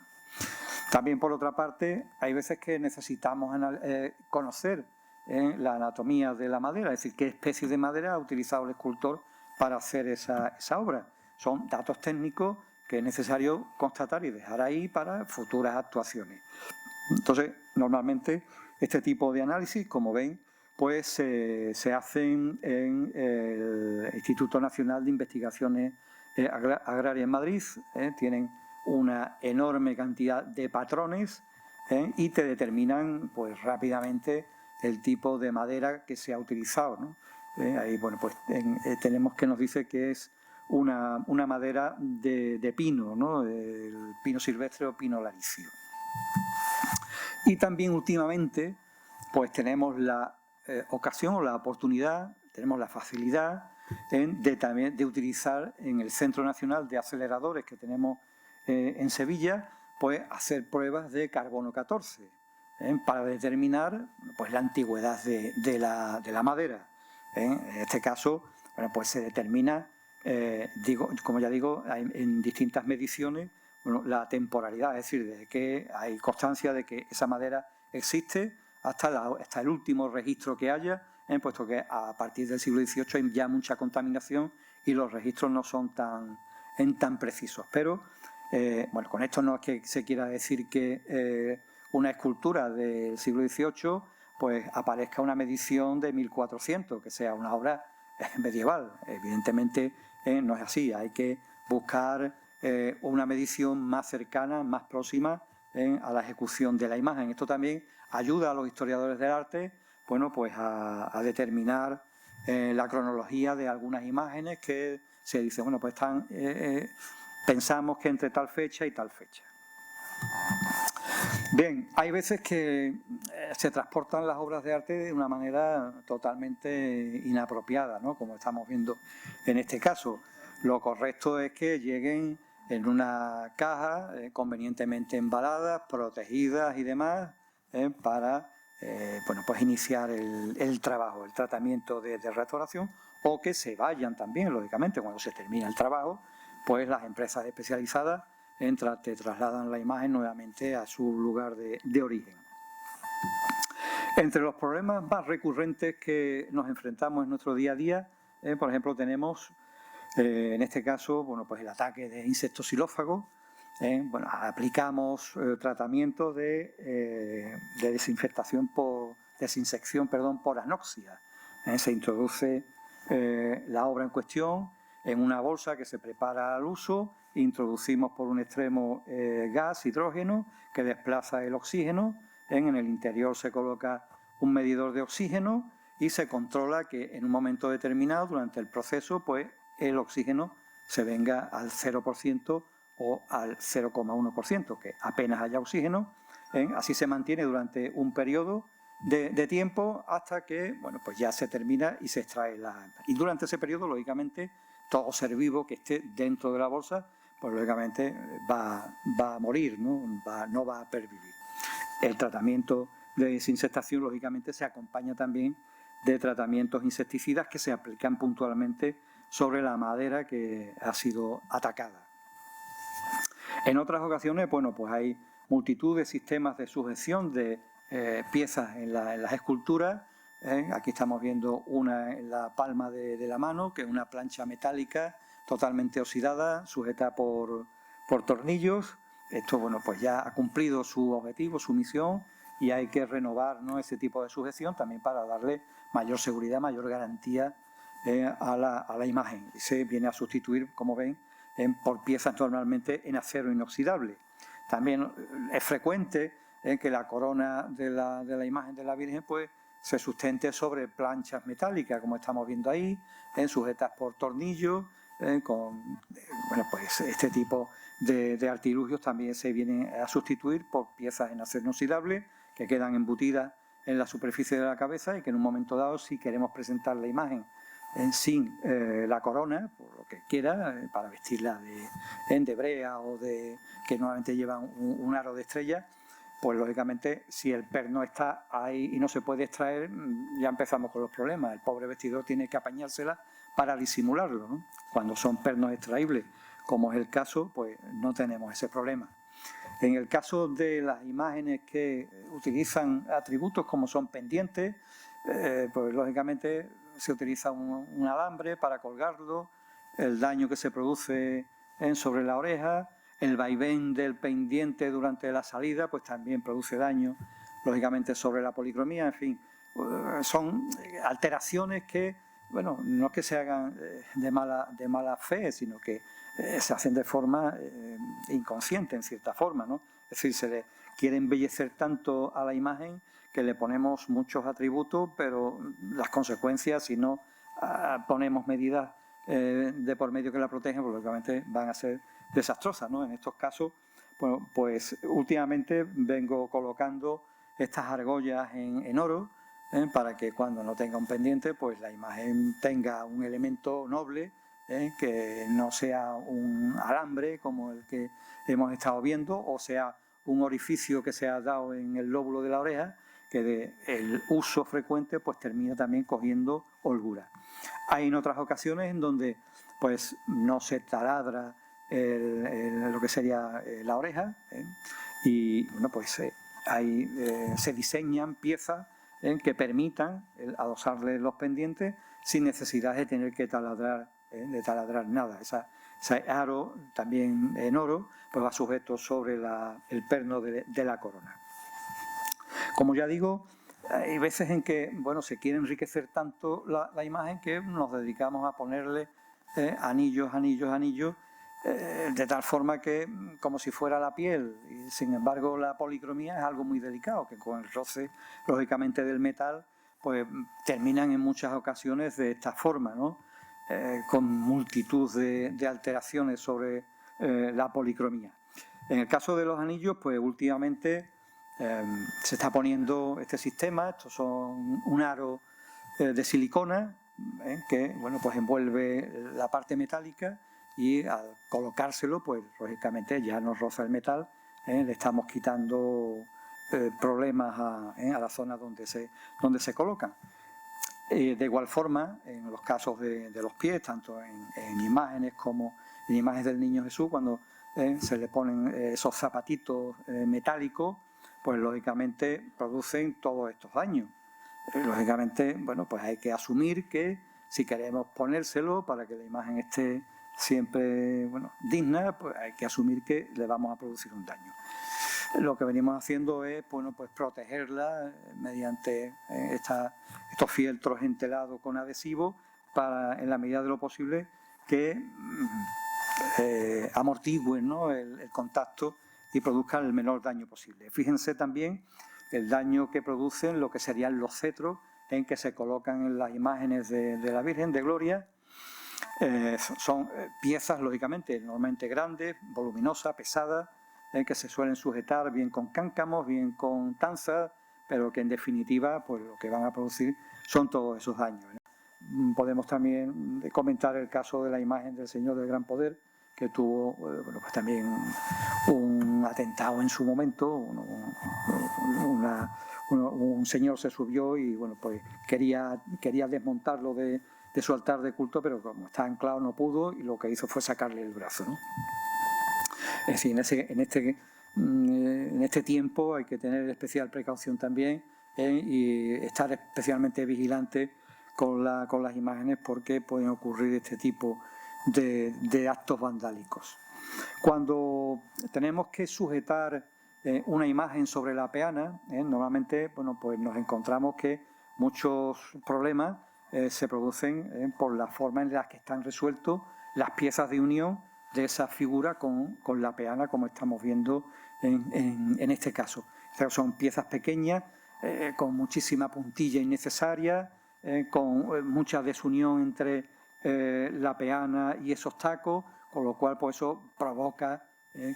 También, por otra parte, hay veces que necesitamos conocer la anatomía de la madera, es decir, qué especie de madera ha utilizado el escultor para hacer esa obra. Son datos técnicos que es necesario constatar y dejar ahí para futuras actuaciones. Entonces, normalmente, este tipo de análisis, como ven, pues se hacen en el Instituto Nacional de Investigaciones Agrarias en Madrid. Tienen una enorme cantidad de patrones y te determinan pues rápidamente el tipo de madera que se ha utilizado, ¿no? Ahí, bueno, pues tenemos que nos dice que es una madera de pino, ¿no? El pino silvestre o pino laricio. Y también últimamente pues tenemos la ocasión o la oportunidad, tenemos la facilidad de utilizar en el Centro Nacional de Aceleradores que tenemos en Sevilla, pues hacer pruebas de carbono 14 para determinar pues la antigüedad de la madera. En este caso, bueno, pues se determina, como ya digo, en distintas mediciones, bueno, la temporalidad, es decir, de que hay constancia de que esa madera existe hasta el último registro que haya, puesto que a partir del siglo XVIII hay ya mucha contaminación y los registros no son tan precisos. Pero, bueno, con esto no es que se quiera decir que una escultura del siglo XVIII pues aparezca una medición de 1400, que sea una obra medieval. Evidentemente no es así, hay que buscar una medición más cercana, más próxima a la ejecución de la imagen. Esto también ayuda a los historiadores del arte, bueno, pues a determinar la cronología de algunas imágenes que se dice, bueno, pues pensamos que entre tal fecha y tal fecha. Bien, hay veces que se transportan las obras de arte de una manera totalmente inapropiada, ¿no? Como estamos viendo en este caso. Lo correcto es que lleguen en una caja convenientemente embaladas, protegidas y demás, para bueno, pues iniciar el trabajo, el tratamiento de restauración, o que se vayan también, lógicamente, cuando se termina el trabajo, pues las empresas especializadas te trasladan la imagen nuevamente a su lugar de origen. Entre los problemas más recurrentes que nos enfrentamos en nuestro día a día, por ejemplo, tenemos en este caso, bueno, pues el ataque de insectos xilófagos. Bueno, aplicamos tratamientos de desinsección por anoxia. Se introduce la obra en cuestión en una bolsa que se prepara al uso, introducimos por un extremo gas, hidrógeno, que desplaza el oxígeno, en el interior se coloca un medidor de oxígeno y se controla que en un momento determinado, durante el proceso, pues el oxígeno se venga al 0% o al 0,1%, que apenas haya oxígeno. Así se mantiene durante un periodo de tiempo hasta que, bueno, pues ya se termina y se extrae la... Y durante ese periodo, lógicamente, todo ser vivo que esté dentro de la bolsa, pues lógicamente va a morir, ¿no? No va a pervivir. El tratamiento de desinsectación, lógicamente, se acompaña también de tratamientos insecticidas que se aplican puntualmente sobre la madera que ha sido atacada. En otras ocasiones, bueno, pues hay multitud de sistemas de sujeción de piezas en las esculturas. Aquí estamos viendo una en la palma de la mano, que es una plancha metálica totalmente oxidada, sujeta por tornillos. Esto, bueno, pues ya ha cumplido su objetivo, su misión, y hay que renovar, ¿no?, ese tipo de sujeción también para darle mayor seguridad, mayor garantía a la imagen. Y se viene a sustituir, como ven, por piezas normalmente en acero inoxidable. También es frecuente que la corona de la imagen de la Virgen pues se sustente sobre planchas metálicas, como estamos viendo ahí, sujetas por tornillos, bueno, pues este tipo de artilugios también se vienen a sustituir por piezas en acero inoxidable que quedan embutidas en la superficie de la cabeza y que en un momento dado, si queremos presentar la imagen sin la corona, por lo que quiera, para vestirla de brea o que normalmente llevan un aro de estrella, pues lógicamente si el perno está ahí y no se puede extraer, ya empezamos con los problemas. El pobre vestidor tiene que apañársela para disimularlo, ¿no? Cuando son pernos extraíbles, como es el caso, pues no tenemos ese problema. En el caso de las imágenes que utilizan atributos como son pendientes, pues lógicamente se utiliza un alambre para colgarlo, el daño que se produce sobre la oreja, El vaivén del pendiente durante la salida pues también produce daño, lógicamente, sobre la policromía. En fin, son alteraciones que, bueno, no es que se hagan de mala fe, sino que se hacen de forma inconsciente, en cierta forma, ¿no? Es decir, se le quiere embellecer tanto a la imagen que le ponemos muchos atributos, pero las consecuencias, si no ponemos medidas de por medio que la protegen, pues lógicamente van a ser desastrosas, ¿no? En estos casos, pues últimamente vengo colocando estas argollas en oro, para que cuando no tenga un pendiente, pues la imagen tenga un elemento noble, que no sea un alambre como el que hemos estado viendo, o sea un orificio que se ha dado en el lóbulo de la oreja, que del uso frecuente pues termina también cogiendo holgura. Hay en otras ocasiones en donde pues no se taladra lo que sería la oreja, y bueno, pues se diseñan piezas que permitan adosarle los pendientes sin necesidad de tener que taladrar nada. Ese aro, también en oro, pues va sujeto sobre el perno de la corona. Como ya digo, hay veces en que, bueno, se quiere enriquecer tanto la imagen que nos dedicamos a ponerle anillos, de tal forma que, como si fuera la piel, y sin embargo la policromía es algo muy delicado, que con el roce, lógicamente, del metal, pues terminan en muchas ocasiones de esta forma, ¿no? Con multitud de alteraciones sobre la policromía. En el caso de los anillos, pues últimamente se está poniendo este sistema. Estos son un aro de silicona que, bueno, pues envuelve la parte metálica, y al colocárselo, pues lógicamente ya no roza el metal, le estamos quitando problemas a la zona donde se colocan. De igual forma, en los casos de los pies, tanto en imágenes como en imágenes del Niño Jesús, cuando se le ponen esos zapatitos metálicos, pues lógicamente producen todos estos daños. Lógicamente, bueno, pues hay que asumir que si queremos ponérselo para que la imagen esté siempre, bueno, digna, pues hay que asumir que le vamos a producir un daño. Lo que venimos haciendo es, bueno, pues protegerla mediante estos fieltros entelados con adhesivo, para, en la medida de lo posible, que amortigüen, ¿no?, el contacto y produzcan el menor daño posible. Fíjense también el daño que producen lo que serían los cetros en que se colocan en las imágenes de la Virgen de Gloria. Son piezas, lógicamente, normalmente grandes, voluminosas, pesadas, que se suelen sujetar bien con cáncamos, bien con tanzas, pero que en definitiva, pues lo que van a producir son todos esos daños, ¿no? Podemos también comentar el caso de la imagen del Señor del Gran Poder, que tuvo, bueno, pues también un atentado en su momento. Un señor se subió y, bueno, pues quería desmontarlo de su altar de culto, pero como está anclado no pudo, y lo que hizo fue sacarle el brazo, ¿no? Es decir, en este tiempo hay que tener especial precaución también, y estar especialmente vigilante con las imágenes, porque pueden ocurrir este tipo de actos vandálicos. Cuando tenemos que sujetar una imagen sobre la peana, normalmente, bueno, pues nos encontramos que muchos problemas se producen por la forma en la que están resueltos las piezas de unión de esa figura con la peana, como estamos viendo en este caso. O sea, son piezas pequeñas, con muchísima puntilla innecesaria, con mucha desunión entre la peana y esos tacos, con lo cual, pues, eso provoca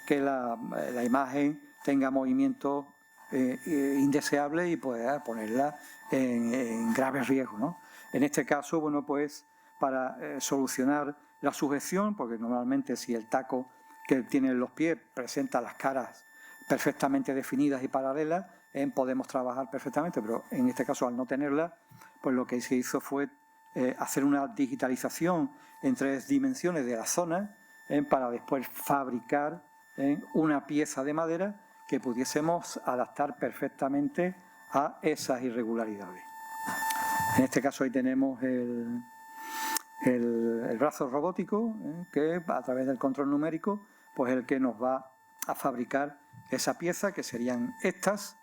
que la imagen tenga movimientos indeseables y pueda ponerla en grave riesgo, ¿no? En este caso, bueno, pues para solucionar la sujeción, porque normalmente si el taco que tienen los pies presenta las caras perfectamente definidas y paralelas, podemos trabajar perfectamente, pero en este caso, al no tenerla, pues lo que se hizo fue hacer una digitalización en 3 dimensiones de la zona, para después fabricar una pieza de madera que pudiésemos adaptar perfectamente a esas irregularidades. En este caso ahí tenemos el brazo robótico, que a través del control numérico pues el que nos va a fabricar esa pieza, que serían estas,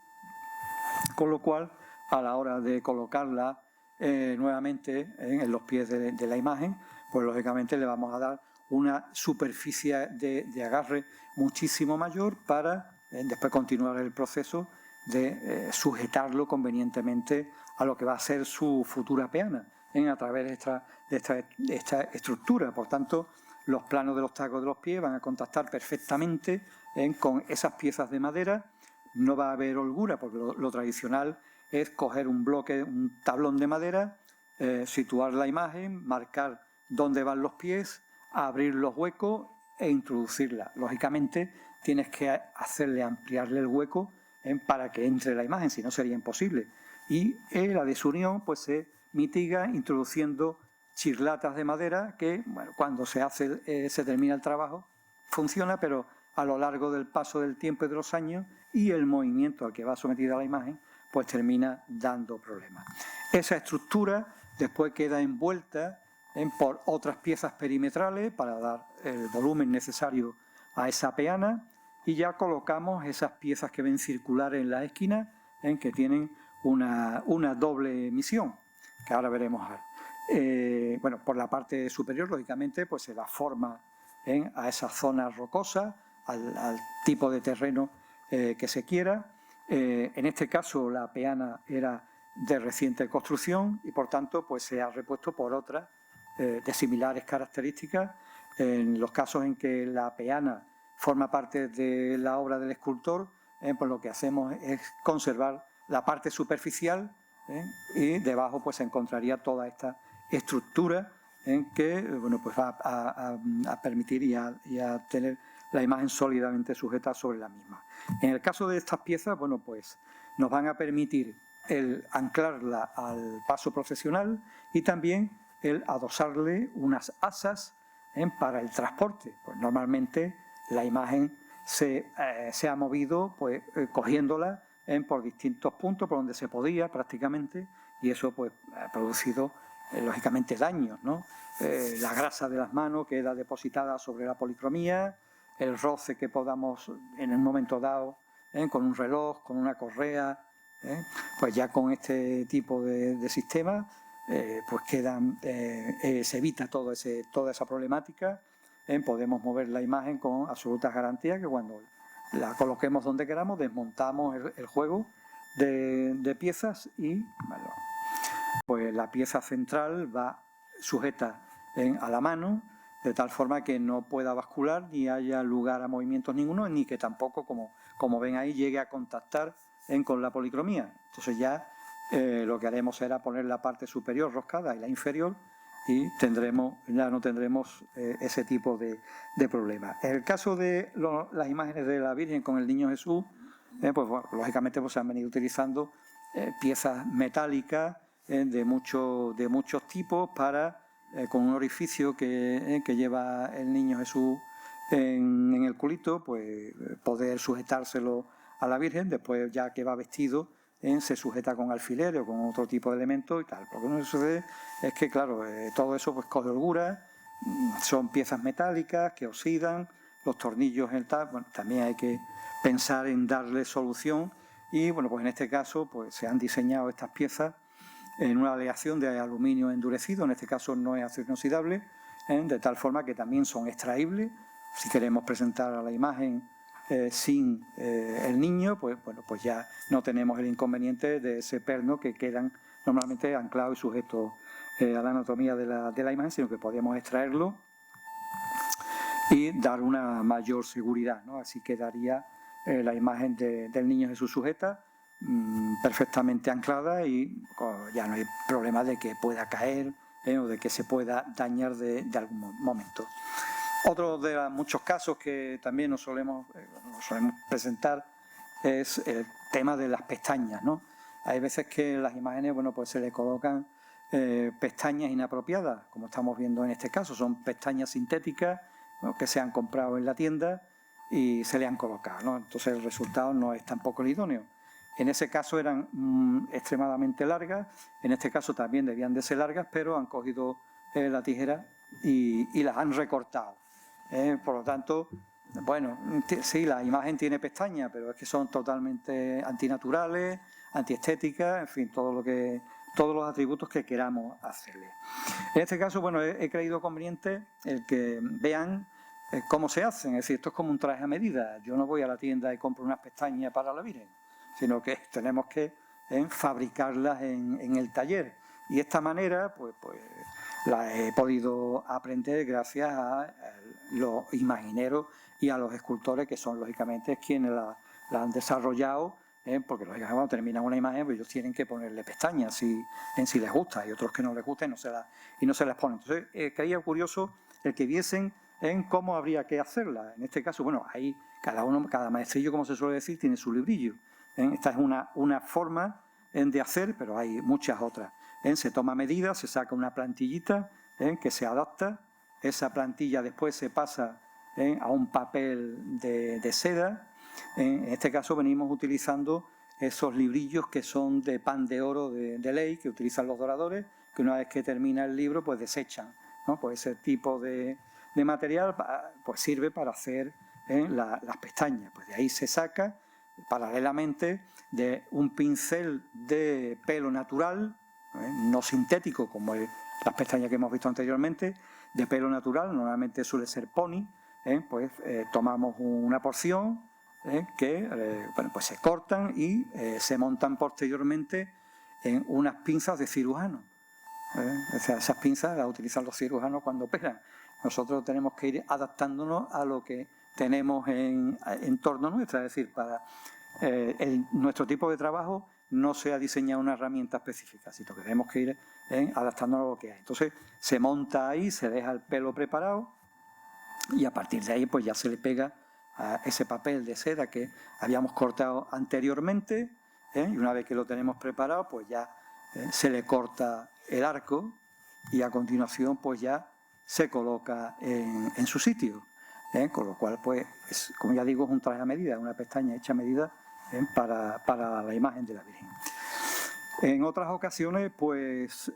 con lo cual a la hora de colocarla nuevamente en los pies de la imagen, pues lógicamente le vamos a dar una superficie de agarre muchísimo mayor para después continuar el proceso de sujetarlo convenientemente a lo que va a ser su futura peana a través de esta estructura. Por tanto, los planos de los tacos de los pies van a contactar perfectamente con esas piezas de madera. No va a haber holgura, porque lo tradicional es coger un bloque, un tablón de madera, situar la imagen, marcar dónde van los pies, abrir los huecos e introducirla. Lógicamente tienes que ampliarle el hueco para que entre la imagen, si no sería imposible. Y la desunión pues se mitiga introduciendo chirlatas de madera que, bueno, cuando se termina el trabajo, funciona, pero a lo largo del paso del tiempo y de los años y el movimiento al que va sometida la imagen, pues termina dando problemas. Esa estructura después queda envuelta por otras piezas perimetrales para dar el volumen necesario a esa peana, y ya colocamos esas piezas que ven circulares en las esquinas, que tienen una doble misión, que ahora veremos. Bueno, por la parte superior, lógicamente, pues se la forma a esa zona rocosa, al tipo de terreno que se quiera. En este caso la peana era de reciente construcción y por tanto pues se ha repuesto por otra de similares características. En los casos en que la peana forma parte de la obra del escultor, pues lo que hacemos es conservar la parte superficial y debajo pues se encontraría toda esta estructura que bueno, pues va a permitir y a tener la imagen sólidamente sujeta sobre la misma. En el caso de estas piezas, bueno, pues nos van a permitir el anclarla al paso procesional y también el adosarle unas asas para el transporte. Pues normalmente la imagen se ha movido pues cogiéndola por distintos puntos por donde se podía prácticamente, y eso pues ha producido lógicamente daños, ¿no? La grasa de las manos queda depositada sobre la policromía, el roce que podamos en un momento dado con un reloj, con una correa, pues ya con este tipo de sistemas pues se evita toda esa problemática. Podemos mover la imagen con absolutas garantías, que cuando la coloquemos donde queramos desmontamos el juego de piezas y bueno, pues la pieza central va sujeta a la mano, de tal forma que no pueda bascular ni haya lugar a movimientos ninguno, ni que tampoco, como ven ahí, llegue a contactar con la policromía. Entonces ya lo que haremos será poner la parte superior roscada y la inferior, y ya no tendremos ese tipo de problemas. En el caso de las imágenes de la Virgen con el Niño Jesús, pues bueno, lógicamente pues, se han venido utilizando piezas metálicas de muchos tipos para con un orificio que lleva el Niño Jesús en el culito, pues poder sujetárselo a la Virgen. Después, ya que va vestido, se sujeta con alfileres o con otro tipo de elementos y tal. Lo que no sucede es que, claro, todo eso pues coge holgura, son piezas metálicas que oxidan, los tornillos bueno, también hay que pensar en darle solución, y bueno, pues en este caso pues se han diseñado estas piezas en una aleación de aluminio endurecido, en este caso no es acero inoxidable, de tal forma que también son extraíbles. Si queremos presentar a la imagen sin el niño, pues bueno, pues ya no tenemos el inconveniente de ese perno que quedan normalmente anclados y sujetos a la anatomía de la imagen, sino que podemos extraerlo y dar una mayor seguridad, ¿no? Así quedaría la imagen del Niño Jesús sujeta, perfectamente anclada, y ya no hay problema de que pueda caer o de que se pueda dañar de algún momento. Otro de los muchos casos que también nos solemos presentar es el tema de las pestañas, ¿no? Hay veces que en las imágenes, bueno, pues se le colocan pestañas inapropiadas, como estamos viendo en este caso. Son pestañas sintéticas, ¿no?, que se han comprado en la tienda y se le han colocado, ¿no? Entonces el resultado no es tampoco el idóneo. En ese caso eran extremadamente largas, en este caso también debían de ser largas, pero han cogido la tijera y las han recortado. Por lo tanto, bueno, sí, la imagen tiene pestañas, pero es que son totalmente antinaturales, antiestéticas, en fin, todos los atributos que queramos hacerle. En este caso, bueno, he creído conveniente el que vean cómo se hacen, es decir, esto es como un traje a medida. Yo no voy a la tienda y compro unas pestañas para la Virgen, sino que tenemos que fabricarlas en el taller. Y de esta manera, pues la he podido aprender gracias a los imagineros y a los escultores, que son lógicamente quienes la han desarrollado, porque lógicamente cuando terminan una imagen, pues ellos tienen que ponerle pestañas si les gusta, y otros que no les gusta y no se las ponen. Entonces, creía curioso el que viesen en cómo habría que hacerla. En este caso, bueno, ahí cada maestrillo, como se suele decir, tiene su librillo. Esta es una forma de hacer, pero hay muchas otras. Se toma medidas, se saca una plantillita que se adapta. Esa plantilla después se pasa a un papel de seda. En este caso venimos utilizando esos librillos que son de pan de oro de ley, que utilizan los doradores, que una vez que termina el libro, pues desechan, ¿no? Pues ese tipo de material pues sirve para hacer las pestañas. Pues de ahí se saca paralelamente de un pincel de pelo natural, no sintético como las pestañas que hemos visto anteriormente, de pelo natural, normalmente suele ser pony, pues tomamos una porción que bueno, pues se cortan y se montan posteriormente en unas pinzas de cirujano. O sea, esas pinzas las utilizan los cirujanos cuando operan. Nosotros tenemos que ir adaptándonos a lo que tenemos en torno nuestro, es decir, para nuestro tipo de trabajo no se ha diseñado una herramienta específica, sino que tenemos que ir adaptándonos a lo que hay. Entonces se monta ahí, se deja el pelo preparado y a partir de ahí pues ya se le pega a ese papel de seda que habíamos cortado anteriormente, y una vez que lo tenemos preparado pues ya se le corta el arco y a continuación pues ya se coloca en su sitio, con lo cual pues como ya digo, es un traje a medida, una pestaña hecha a medida para la imagen de la Virgen. En otras ocasiones pues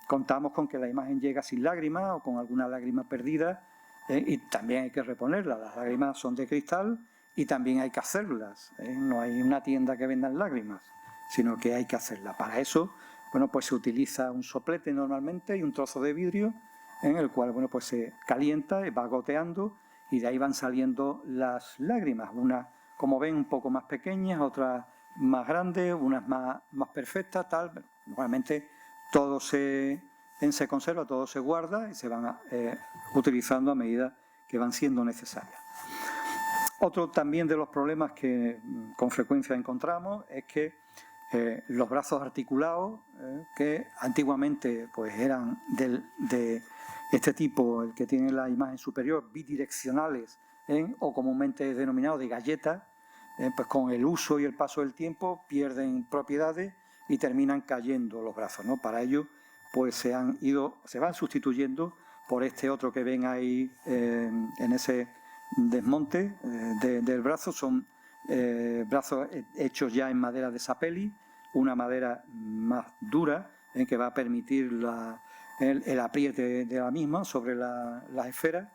contamos con que la imagen llega sin lágrimas o con alguna lágrima perdida, y también hay que reponerlas. Las lágrimas son de cristal y también hay que hacerlas, no hay una tienda que vendan lágrimas, sino que hay que hacerlas. Para eso, bueno, pues se utiliza un soplete normalmente y un trozo de vidrio en el cual, bueno, pues se calienta y va goteando y de ahí van saliendo las lágrimas, unas, como ven, un poco más pequeñas, otras más grandes, unas más perfectas, tal. Normalmente todo se conserva, todo se guarda y se van utilizando a medida que van siendo necesarias. Otro también de los problemas que con frecuencia encontramos es que los brazos articulados, que antiguamente pues eran de este tipo, el que tiene la imagen superior, bidireccionales, o comúnmente denominados de galletas, pues con el uso y el paso del tiempo pierden propiedades y terminan cayendo los brazos, ¿no? Para ello pues se van sustituyendo por este otro que ven ahí en ese desmonte del brazo. Son brazos hechos ya en madera de sapelli, una madera más dura que va a permitir el apriete de la misma sobre las esferas,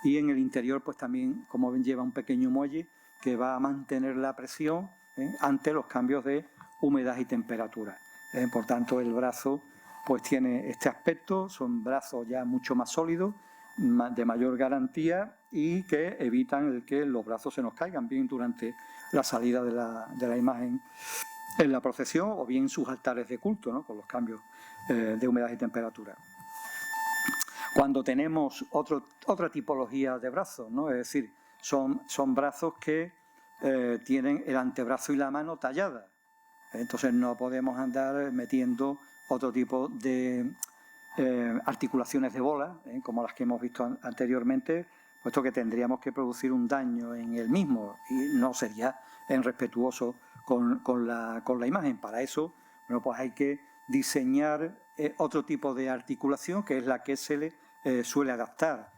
y en el interior pues también, como ven, lleva un pequeño muelle que va a mantener la presión ante los cambios de humedad y temperatura. Por tanto, el brazo pues tiene este aspecto, son brazos ya mucho más sólidos, de mayor garantía y que evitan el que los brazos se nos caigan bien durante la salida de la imagen en la procesión o bien en sus altares de culto, ¿no? Con los cambios de humedad y temperatura. Cuando tenemos otra tipología de brazos, ¿no? Es decir, son brazos que tienen el antebrazo y la mano tallada. Entonces no podemos andar metiendo otro tipo de articulaciones de bola, como las que hemos visto anteriormente, puesto que tendríamos que producir un daño en el mismo y no sería respetuoso con la imagen. Para eso, bueno, pues hay que diseñar otro tipo de articulación, que es la que se le suele adaptar.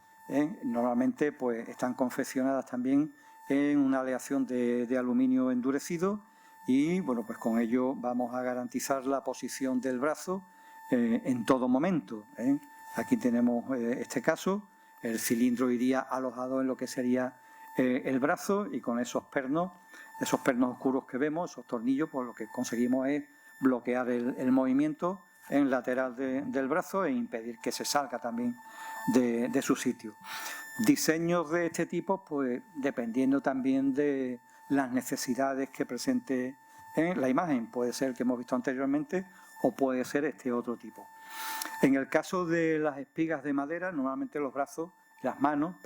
Normalmente pues están confeccionadas también en una aleación de aluminio endurecido y bueno, pues con ello vamos a garantizar la posición del brazo en todo momento. Aquí tenemos este caso, el cilindro iría alojado en lo que sería el brazo y con esos pernos oscuros que vemos, esos tornillos, pues lo que conseguimos es bloquear el movimiento en lateral del brazo e impedir que se salga también de su sitio. Diseños de este tipo, pues dependiendo también de las necesidades que presente en la imagen, puede ser el que hemos visto anteriormente o puede ser este otro tipo. En el caso de las espigas de madera, normalmente las manos,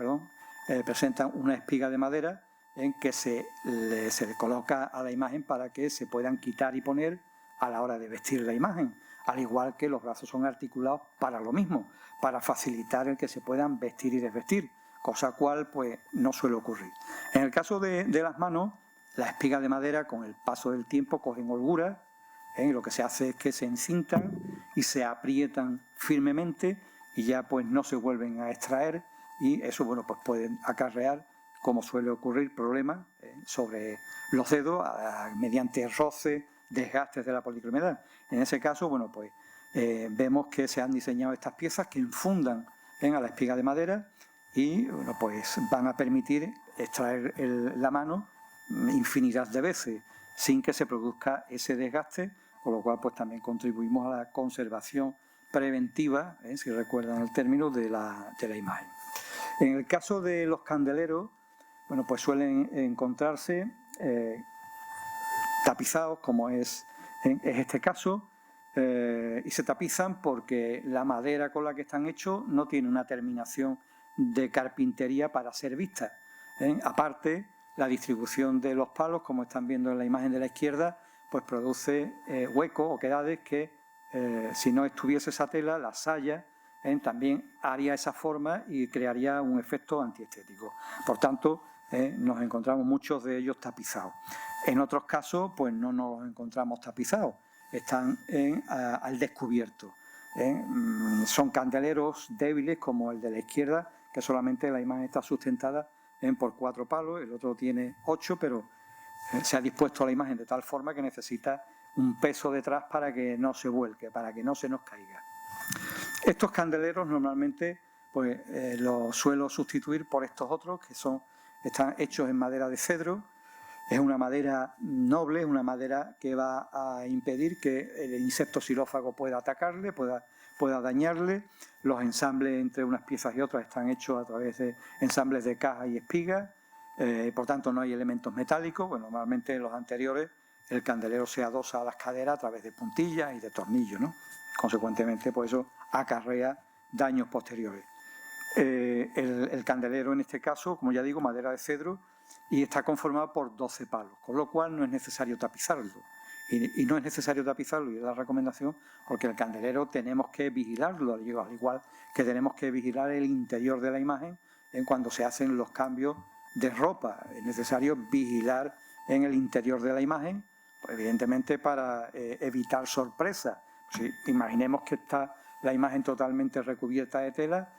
presentan una espiga de madera en que se le coloca a la imagen para que se puedan quitar y poner a la hora de vestir la imagen, al igual que los brazos son articulados para lo mismo, para facilitar el que se puedan vestir y desvestir, cosa cual pues no suele ocurrir. En el caso de las manos, las espigas de madera con el paso del tiempo cogen holgura, y lo que se hace es que se encintan y se aprietan firmemente y ya pues no se vuelven a extraer, y eso bueno pues puede acarrear, como suele ocurrir, problemas sobre los dedos mediante roce, desgastes de la policromía. En ese caso, bueno pues vemos que se han diseñado estas piezas que infundan a la espiga de madera y bueno pues van a permitir extraer la mano infinidad de veces sin que se produzca ese desgaste, con lo cual pues también contribuimos a la conservación preventiva, si recuerdan el término, de la imagen. En el caso de los candeleros, bueno, pues suelen encontrarse tapizados, como es este caso, y se tapizan porque la madera con la que están hechos no tiene una terminación de carpintería para ser vista. Aparte, la distribución de los palos, como están viendo en la imagen de la izquierda, pues produce huecos o quedades que, si no estuviese esa tela, la saya también haría esa forma y crearía un efecto antiestético. Por tanto, nos encontramos muchos de ellos tapizados. En otros casos, pues no nos los encontramos tapizados, están al descubierto. Son candeleros débiles como el de la izquierda, que solamente la imagen está sustentada por 4 palos, el otro tiene 8, pero se ha dispuesto la imagen de tal forma que necesita un peso detrás para que no se vuelque, para que no se nos caiga. Estos candeleros normalmente pues, los suelo sustituir por estos otros que están hechos en madera de cedro. Es una madera noble, una madera que va a impedir que el insecto xilófago pueda atacarle, pueda dañarle. Los ensambles entre unas piezas y otras están hechos a través de ensambles de caja y espiga, por tanto no hay elementos metálicos. Bueno, normalmente en los anteriores el candelero se adosa a las caderas a través de puntillas y de tornillos, ¿no? Consecuentemente, pues eso acarrea daños posteriores. El candelero en este caso, como ya digo, madera de cedro, y está conformado por 12 palos, con lo cual no es necesario tapizarlo. Y no es necesario tapizarlo, y es la recomendación, porque el candelero tenemos que vigilarlo, al igual que tenemos que vigilar el interior de la imagen cuando se hacen los cambios de ropa. Es necesario vigilar en el interior de la imagen, pues evidentemente para evitar sorpresas. Si imaginemos que está la imagen totalmente recubierta de tela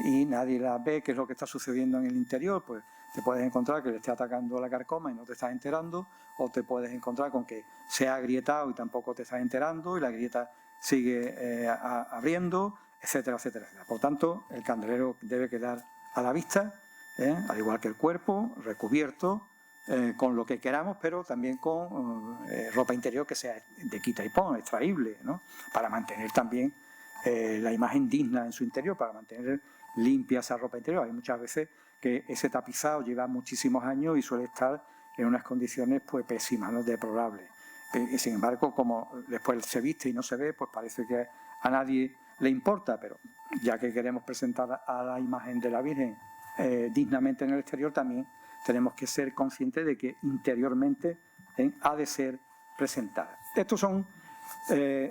y nadie la ve, qué es lo que está sucediendo en el interior, pues te puedes encontrar que le esté atacando la carcoma y no te estás enterando, o te puedes encontrar con que se ha agrietado y tampoco te estás enterando y la grieta sigue abriendo, etcétera, etcétera, etcétera. Por tanto, el candelero debe quedar a la vista, al igual que el cuerpo, recubierto, con lo que queramos, pero también con ropa interior que sea de quita y pon, extraíble, ¿no? Para mantener también la imagen digna en su interior, para mantener limpia esa ropa interior. Hay muchas veces que ese tapizado lleva muchísimos años y suele estar en unas condiciones pues pésimas, ¿no? Deplorables. Y sin embargo, como después se viste y no se ve, pues parece que a nadie le importa, pero ya que queremos presentar a la imagen de la Virgen dignamente en el exterior, también tenemos que ser conscientes de que interiormente ha de ser presentada. Estos son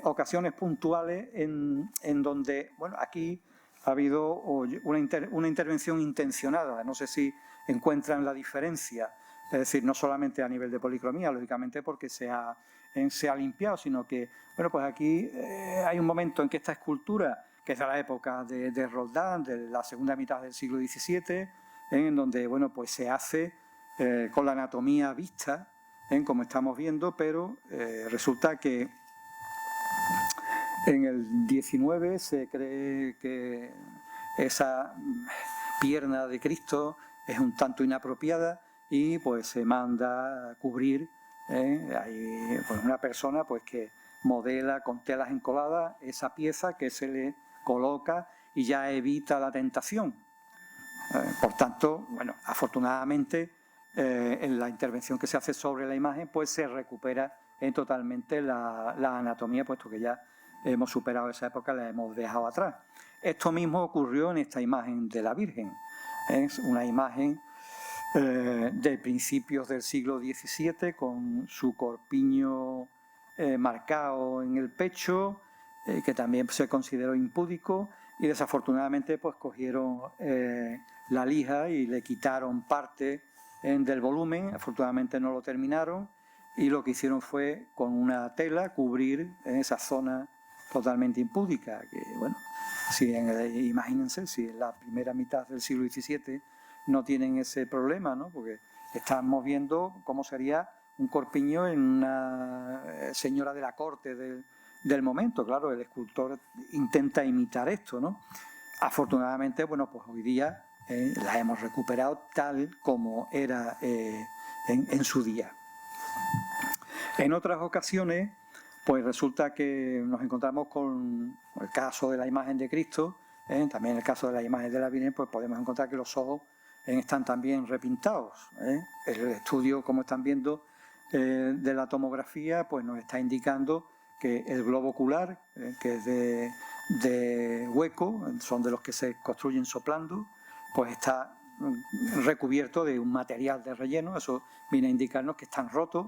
ocasiones puntuales en donde, bueno, aquí ha habido una intervención intencionada. No sé si encuentran la diferencia, es decir, no solamente a nivel de policromía, lógicamente porque se ha limpiado, sino que, bueno, pues aquí hay un momento en que esta escultura, que es de la época de Roldán, de la segunda mitad del siglo XVII, en donde, bueno, pues se hace con la anatomía vista, como estamos viendo, pero resulta que en el 19 se cree que esa pierna de Cristo es un tanto inapropiada y pues se manda a cubrir. Hay pues, una persona pues, que modela con telas encoladas esa pieza que se le coloca y ya evita la tentación. Por tanto, bueno, afortunadamente en la intervención que se hace sobre la imagen pues se recupera totalmente la anatomía, puesto que ya hemos superado esa época, la hemos dejado atrás. Esto mismo ocurrió en esta imagen de la Virgen. Es una imagen de principios del siglo XVII con su corpiño marcado en el pecho, que también se consideró impúdico, y desafortunadamente pues cogieron la lija y le quitaron parte del volumen. Afortunadamente no lo terminaron y lo que hicieron fue con una tela cubrir esa zona totalmente impúdica, que bueno, imagínense si en la primera mitad del siglo XVII no tienen ese problema, ¿no? Porque estamos viendo cómo sería un corpiño en una señora de la corte del momento. Claro, el escultor intenta imitar esto, ¿no? Afortunadamente, bueno, pues hoy día la hemos recuperado tal como era en su día. En otras ocasiones, pues resulta que nos encontramos con el caso de la imagen de Cristo, también en el caso de la imagen de la Virgen, pues podemos encontrar que los ojos están también repintados. El estudio, como están viendo, de la tomografía, pues nos está indicando que el globo ocular, que es de hueco, son de los que se construyen soplando, pues está recubierto de un material de relleno. Eso viene a indicarnos que están rotos,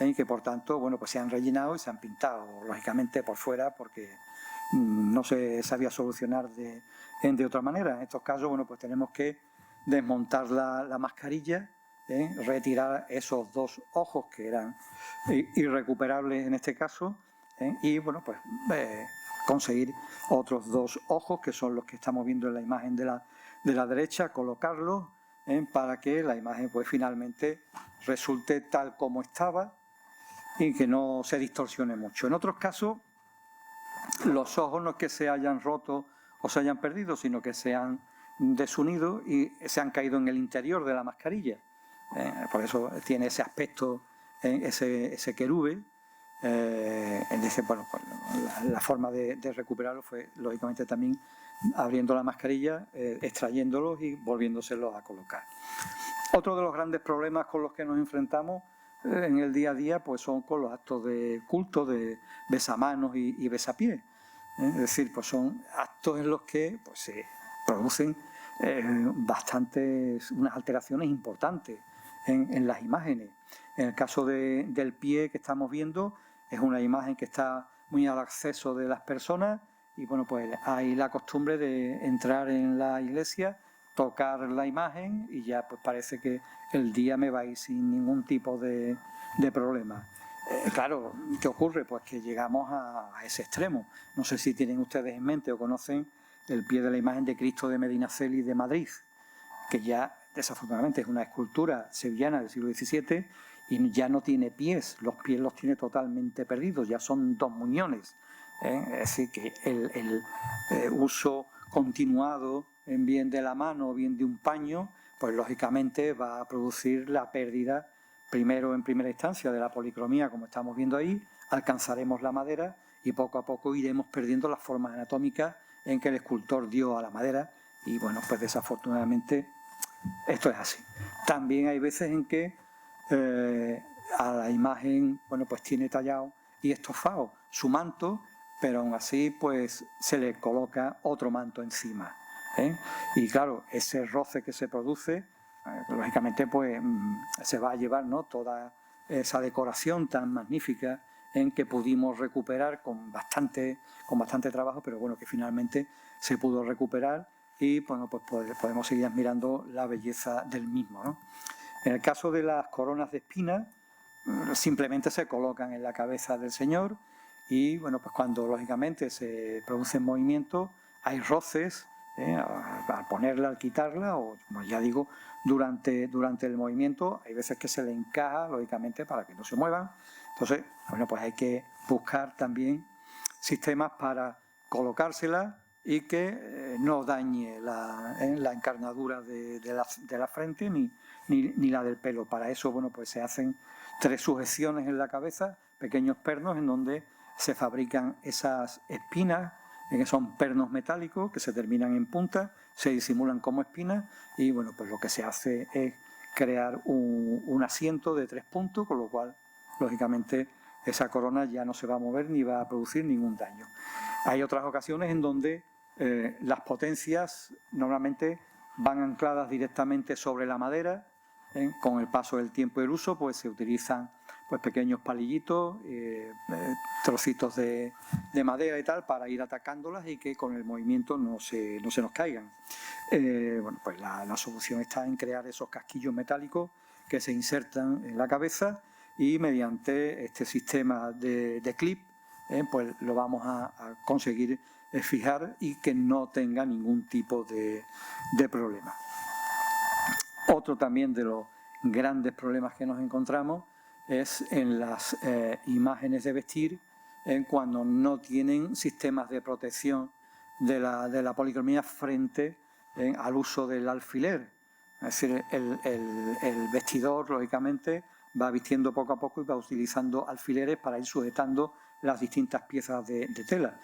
y que por tanto, bueno, pues se han rellenado y se han pintado, lógicamente por fuera, porque no se sabía solucionar de otra manera. En estos casos, bueno, pues tenemos que desmontar la mascarilla, retirar esos dos ojos que eran irrecuperables en este caso, y bueno, pues conseguir otros dos ojos, que son los que estamos viendo en la imagen de la derecha, colocarlos para que la imagen pues finalmente resulte tal como estaba y que no se distorsione mucho. En otros casos, los ojos no es que se hayan roto o se hayan perdido, sino que se han desunido y se han caído en el interior de la mascarilla. Por eso tiene ese aspecto, ese querube. Bueno, pues, la forma de recuperarlo fue, lógicamente, también abriendo la mascarilla, extrayéndolos y volviéndoselos a colocar. Otro de los grandes problemas con los que nos enfrentamos en el día a día pues son con los actos de culto, de besamanos y besapiés. Es decir, pues son actos en los que pues, se producen unas alteraciones importantes en las imágenes. En el caso del pie que estamos viendo, es una imagen que está muy al acceso de las personas y bueno, pues hay la costumbre de entrar en la iglesia, tocar la imagen y ya pues parece que el día me va a ir sin ningún tipo de problema. Claro, ¿qué ocurre? Pues que llegamos a ese extremo. No sé si tienen ustedes en mente o conocen el pie de la imagen de Cristo de Medinaceli de Madrid, que ya desafortunadamente es una escultura sevillana del siglo XVII y ya no tiene pies, los pies los tiene totalmente perdidos, ya son dos muñones. Es decir, que el uso continuado en bien de la mano o bien de un paño, pues lógicamente va a producir la pérdida, primero en primera instancia de la policromía, como estamos viendo ahí, alcanzaremos la madera y poco a poco iremos perdiendo las formas anatómicas en que el escultor dio a la madera y bueno, pues desafortunadamente esto es así. También hay veces en que a la imagen, bueno, pues tiene tallado y estofado su manto, pero aún así pues se le coloca otro manto encima. Y claro, ese roce que se produce, lógicamente pues se va a llevar, ¿no?, toda esa decoración tan magnífica en que pudimos recuperar con bastante trabajo, pero bueno, que finalmente se pudo recuperar y bueno, pues podemos seguir admirando la belleza del mismo, ¿no? En el caso de las coronas de espinas, simplemente se colocan en la cabeza del Señor y bueno, pues cuando lógicamente se producen movimientos, hay roces al ponerla, al quitarla, o como ya digo, durante el movimiento, hay veces que se le encaja, lógicamente, para que no se muevan. Entonces, bueno, pues hay que buscar también sistemas para colocársela y que no dañe la encarnadura de la frente ni la del pelo. Para eso, bueno, pues se hacen 3 sujeciones en la cabeza, pequeños pernos en donde se fabrican esas espinas, que son pernos metálicos que se terminan en punta, se disimulan como espinas y, bueno, pues lo que se hace es crear un asiento de 3 puntos, con lo cual, lógicamente, esa corona ya no se va a mover ni va a producir ningún daño. Hay otras ocasiones en donde las potencias normalmente van ancladas directamente sobre la madera. Con el paso del tiempo y el uso, pues se utilizan pues pequeños palillitos, trocitos de madera y tal, para ir atacándolas y que con el movimiento no se nos caigan. Bueno, pues la solución está en crear esos casquillos metálicos que se insertan en la cabeza y mediante este sistema de clip, pues lo vamos a conseguir fijar y que no tenga ningún tipo de problema. Otro también de los grandes problemas que nos encontramos es en las imágenes de vestir, cuando no tienen sistemas de protección de la policromía frente al uso del alfiler. Es decir, el vestidor, lógicamente, va vistiendo poco a poco y va utilizando alfileres para ir sujetando las distintas piezas de tela.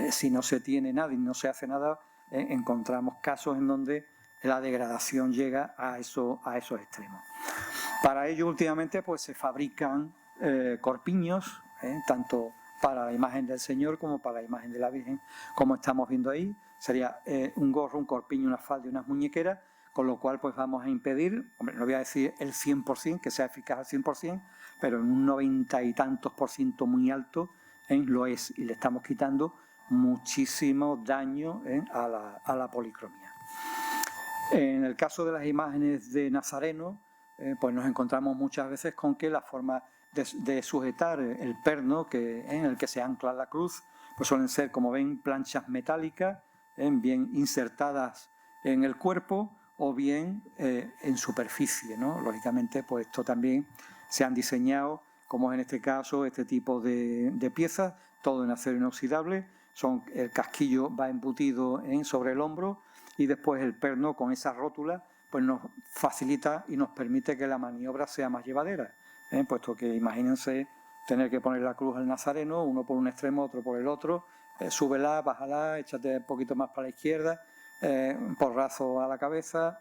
Si no se tiene nada y no se hace nada, encontramos casos en donde la degradación llega a esos extremos. Para ello, últimamente, pues se fabrican corpiños, tanto para la imagen del Señor como para la imagen de la Virgen, como estamos viendo ahí. Sería un gorro, un corpiño, una falda y unas muñequeras, con lo cual pues vamos a impedir, hombre, no voy a decir el 100%, que sea eficaz al 100%, pero en un 90 y tantos % muy alto lo es, y le estamos quitando muchísimo daño a la policromía. En el caso de las imágenes de Nazareno, pues nos encontramos muchas veces con que la forma de sujetar el perno en el que se ancla la cruz, pues suelen ser, como ven, planchas metálicas, bien insertadas en el cuerpo o bien en superficie, ¿no? Lógicamente, pues esto también se han diseñado, como en este caso, este tipo de piezas, todo en acero inoxidable. El casquillo va embutido sobre el hombro y después el perno con esa rótula pues nos facilita y nos permite que la maniobra sea más llevadera, puesto que imagínense tener que poner la cruz al Nazareno, uno por un extremo, otro por el otro, súbela, bájala, échate un poquito más para la izquierda, un porrazo a la cabeza,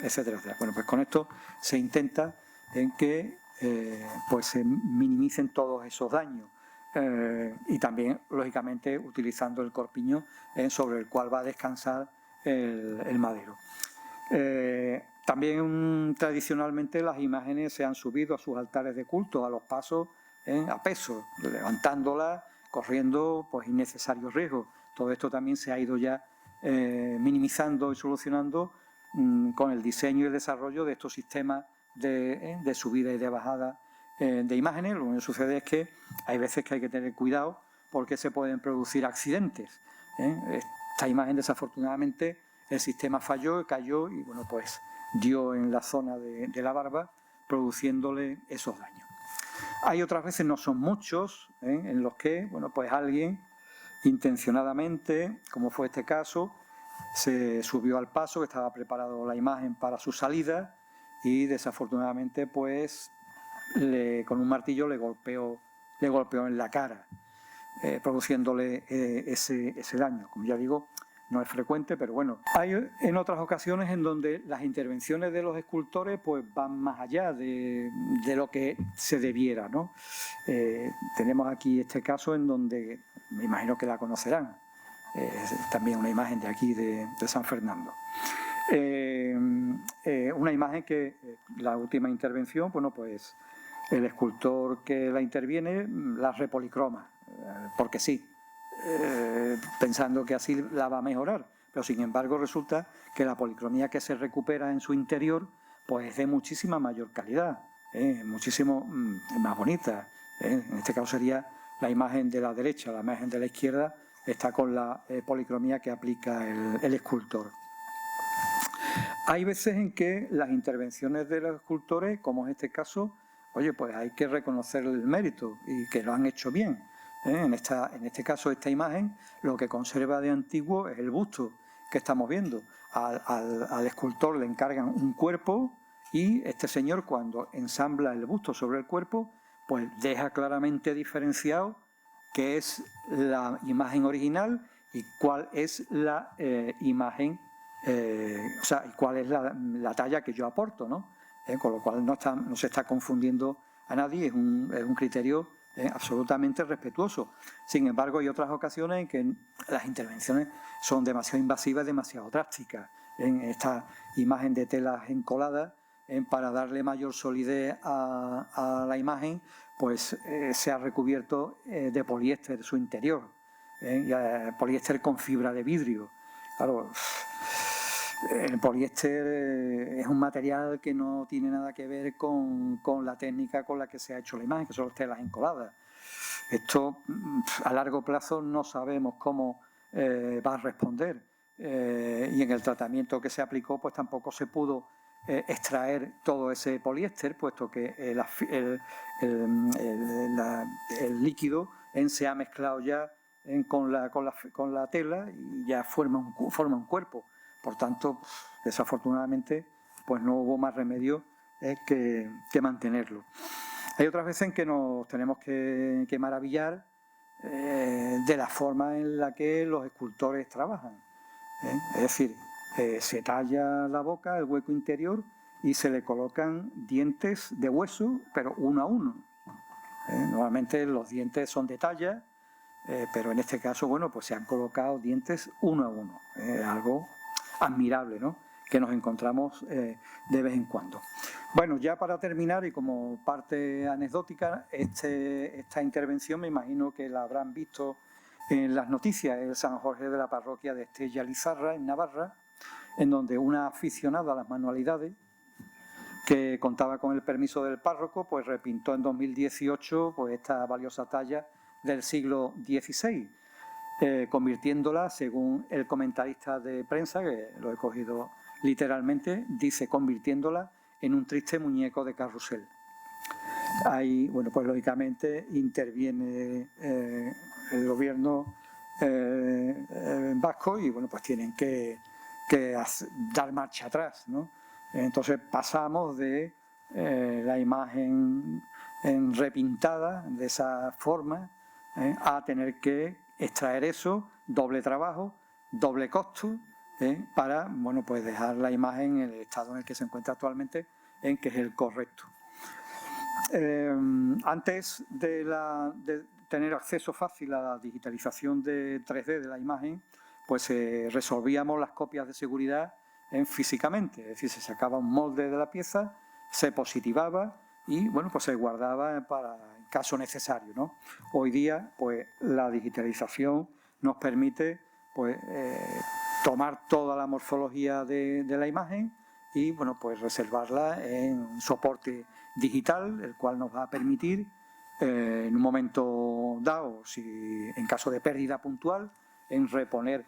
etcétera, etcétera. Bueno, pues con esto se intenta que pues se minimicen todos esos daños. Y también, lógicamente, utilizando el corpiño sobre el cual va a descansar el madero. También tradicionalmente las imágenes se han subido a sus altares de culto, a los pasos a peso, levantándolas, corriendo pues innecesarios riesgos. Todo esto también se ha ido ya minimizando y solucionando con el diseño y el desarrollo de estos sistemas de subida y de bajada de imágenes. Lo único que sucede es que hay veces que hay que tener cuidado porque se pueden producir accidentes. Esta imagen, desafortunadamente, el sistema falló, cayó y bueno, pues dio en la zona de la barba, produciéndole esos daños. Hay otras veces, no son muchos, en los que bueno, pues alguien intencionadamente, como fue este caso, se subió al paso, que estaba preparado la imagen para su salida y desafortunadamente pues con un martillo le golpeó en la cara, produciéndole ese daño. Como ya digo, no es frecuente, pero bueno. Hay en otras ocasiones en donde las intervenciones de los escultores pues van más allá de lo que se debiera, ¿no? Tenemos aquí este caso en donde, me imagino que la conocerán, es también una imagen de aquí de San Fernando. Una imagen que la última intervención, bueno, pues el escultor que la interviene la repolicroma, porque sí, pensando que así la va a mejorar, pero sin embargo resulta que la policromía que se recupera en su interior pues es de muchísima mayor calidad, muchísimo más bonita. En este caso sería la imagen de la derecha, la imagen de la izquierda está con la policromía que aplica el escultor. Hay veces en que las intervenciones de los escultores, como en este caso, oye, pues hay que reconocer el mérito y que lo han hecho bien. En este caso, esta imagen, lo que conserva de antiguo es el busto que estamos viendo. Al escultor le encargan un cuerpo y este señor, cuando ensambla el busto sobre el cuerpo, pues deja claramente diferenciado qué es la imagen original y cuál es la imagen, o sea, y cuál es la talla que yo aporto, ¿no? Con lo cual no se está confundiendo a nadie, es un criterio absolutamente respetuoso. Sin embargo, hay otras ocasiones en que las intervenciones son demasiado invasivas, demasiado drásticas. En esta imagen de telas encoladas, para darle mayor solidez a la imagen, pues se ha recubierto de poliéster su interior, poliéster con fibra de vidrio. Claro, el poliéster es un material que no tiene nada que ver con la técnica con la que se ha hecho la imagen, que son las telas encoladas. Esto a largo plazo no sabemos cómo va a responder, y en el tratamiento que se aplicó pues tampoco se pudo extraer todo ese poliéster, puesto que el líquido se ha mezclado ya con la tela y ya forma un cuerpo. Por tanto, desafortunadamente, pues no hubo más remedio que mantenerlo. Hay otras veces en que nos tenemos que maravillar de la forma en la que los escultores trabajan. Es decir, se talla la boca, el hueco interior, y se le colocan dientes de hueso, pero uno a uno. Normalmente los dientes son de talla, pero en este caso, bueno, pues se han colocado dientes uno a uno. Algo admirable, ¿no?, que nos encontramos de vez en cuando. Bueno, ya para terminar y como parte anecdótica, esta intervención me imagino que la habrán visto en las noticias, el San Jorge de la parroquia de Estella Lizarra, en Navarra, en donde una aficionada a las manualidades, que contaba con el permiso del párroco, pues repintó en 2018 pues esta valiosa talla del siglo XVI, convirtiéndola, según el comentarista de prensa, que lo he cogido literalmente, dice convirtiéndola en un triste muñeco de carrusel. Ahí, bueno, pues lógicamente interviene el gobierno vasco y, bueno, pues tienen que dar marcha atrás, ¿no? Entonces pasamos de la imagen repintada de esa forma a tener que extraer eso, doble trabajo, doble costo, para, bueno, pues dejar la imagen en el estado en el que se encuentra actualmente, en que es el correcto. Antes de tener acceso fácil a la digitalización de 3D de la imagen, pues resolvíamos las copias de seguridad físicamente, es decir, se sacaba un molde de la pieza, se positivaba y, bueno, pues se guardaba para en caso necesario, ¿no? Hoy día, pues la digitalización nos permite, pues, tomar toda la morfología de la imagen y, bueno, pues reservarla en un soporte digital, el cual nos va a permitir en un momento dado, si en caso de pérdida puntual, en reponer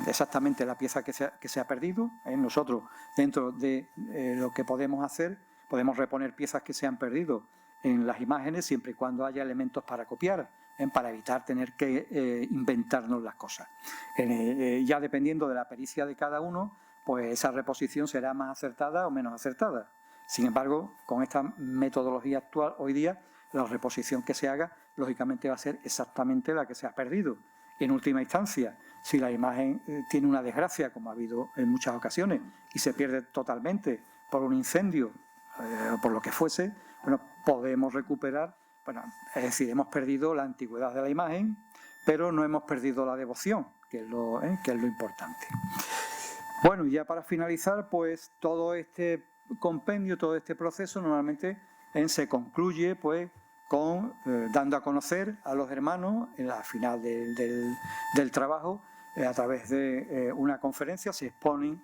exactamente la pieza que se ha perdido. Nosotros, dentro de lo que podemos hacer, podemos reponer piezas que se han perdido en las imágenes siempre y cuando haya elementos para copiar, para evitar tener que inventarnos las cosas. Ya dependiendo de la pericia de cada uno, pues esa reposición será más acertada o menos acertada. Sin embargo, con esta metodología actual, hoy día, la reposición que se haga, lógicamente va a ser exactamente la que se ha perdido. En última instancia, si la imagen tiene una desgracia, como ha habido en muchas ocasiones, y se pierde totalmente por un incendio o por lo que fuese, bueno, podemos recuperar, bueno, es decir, hemos perdido la antigüedad de la imagen, pero no hemos perdido la devoción, que es lo importante. Bueno, y ya para finalizar, pues todo este compendio, todo este proceso normalmente se concluye pues con dando a conocer a los hermanos en la final del trabajo, a través de una conferencia se exponen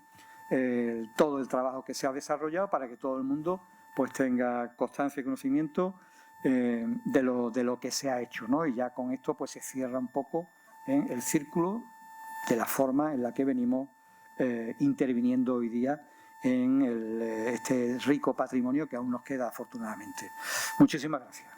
todo el trabajo que se ha desarrollado para que todo el mundo pues tenga constancia y conocimiento de lo que se ha hecho, ¿no? Y ya con esto pues se cierra un poco el círculo de la forma en la que venimos interviniendo hoy día en este rico patrimonio que aún nos queda, afortunadamente. Muchísimas gracias.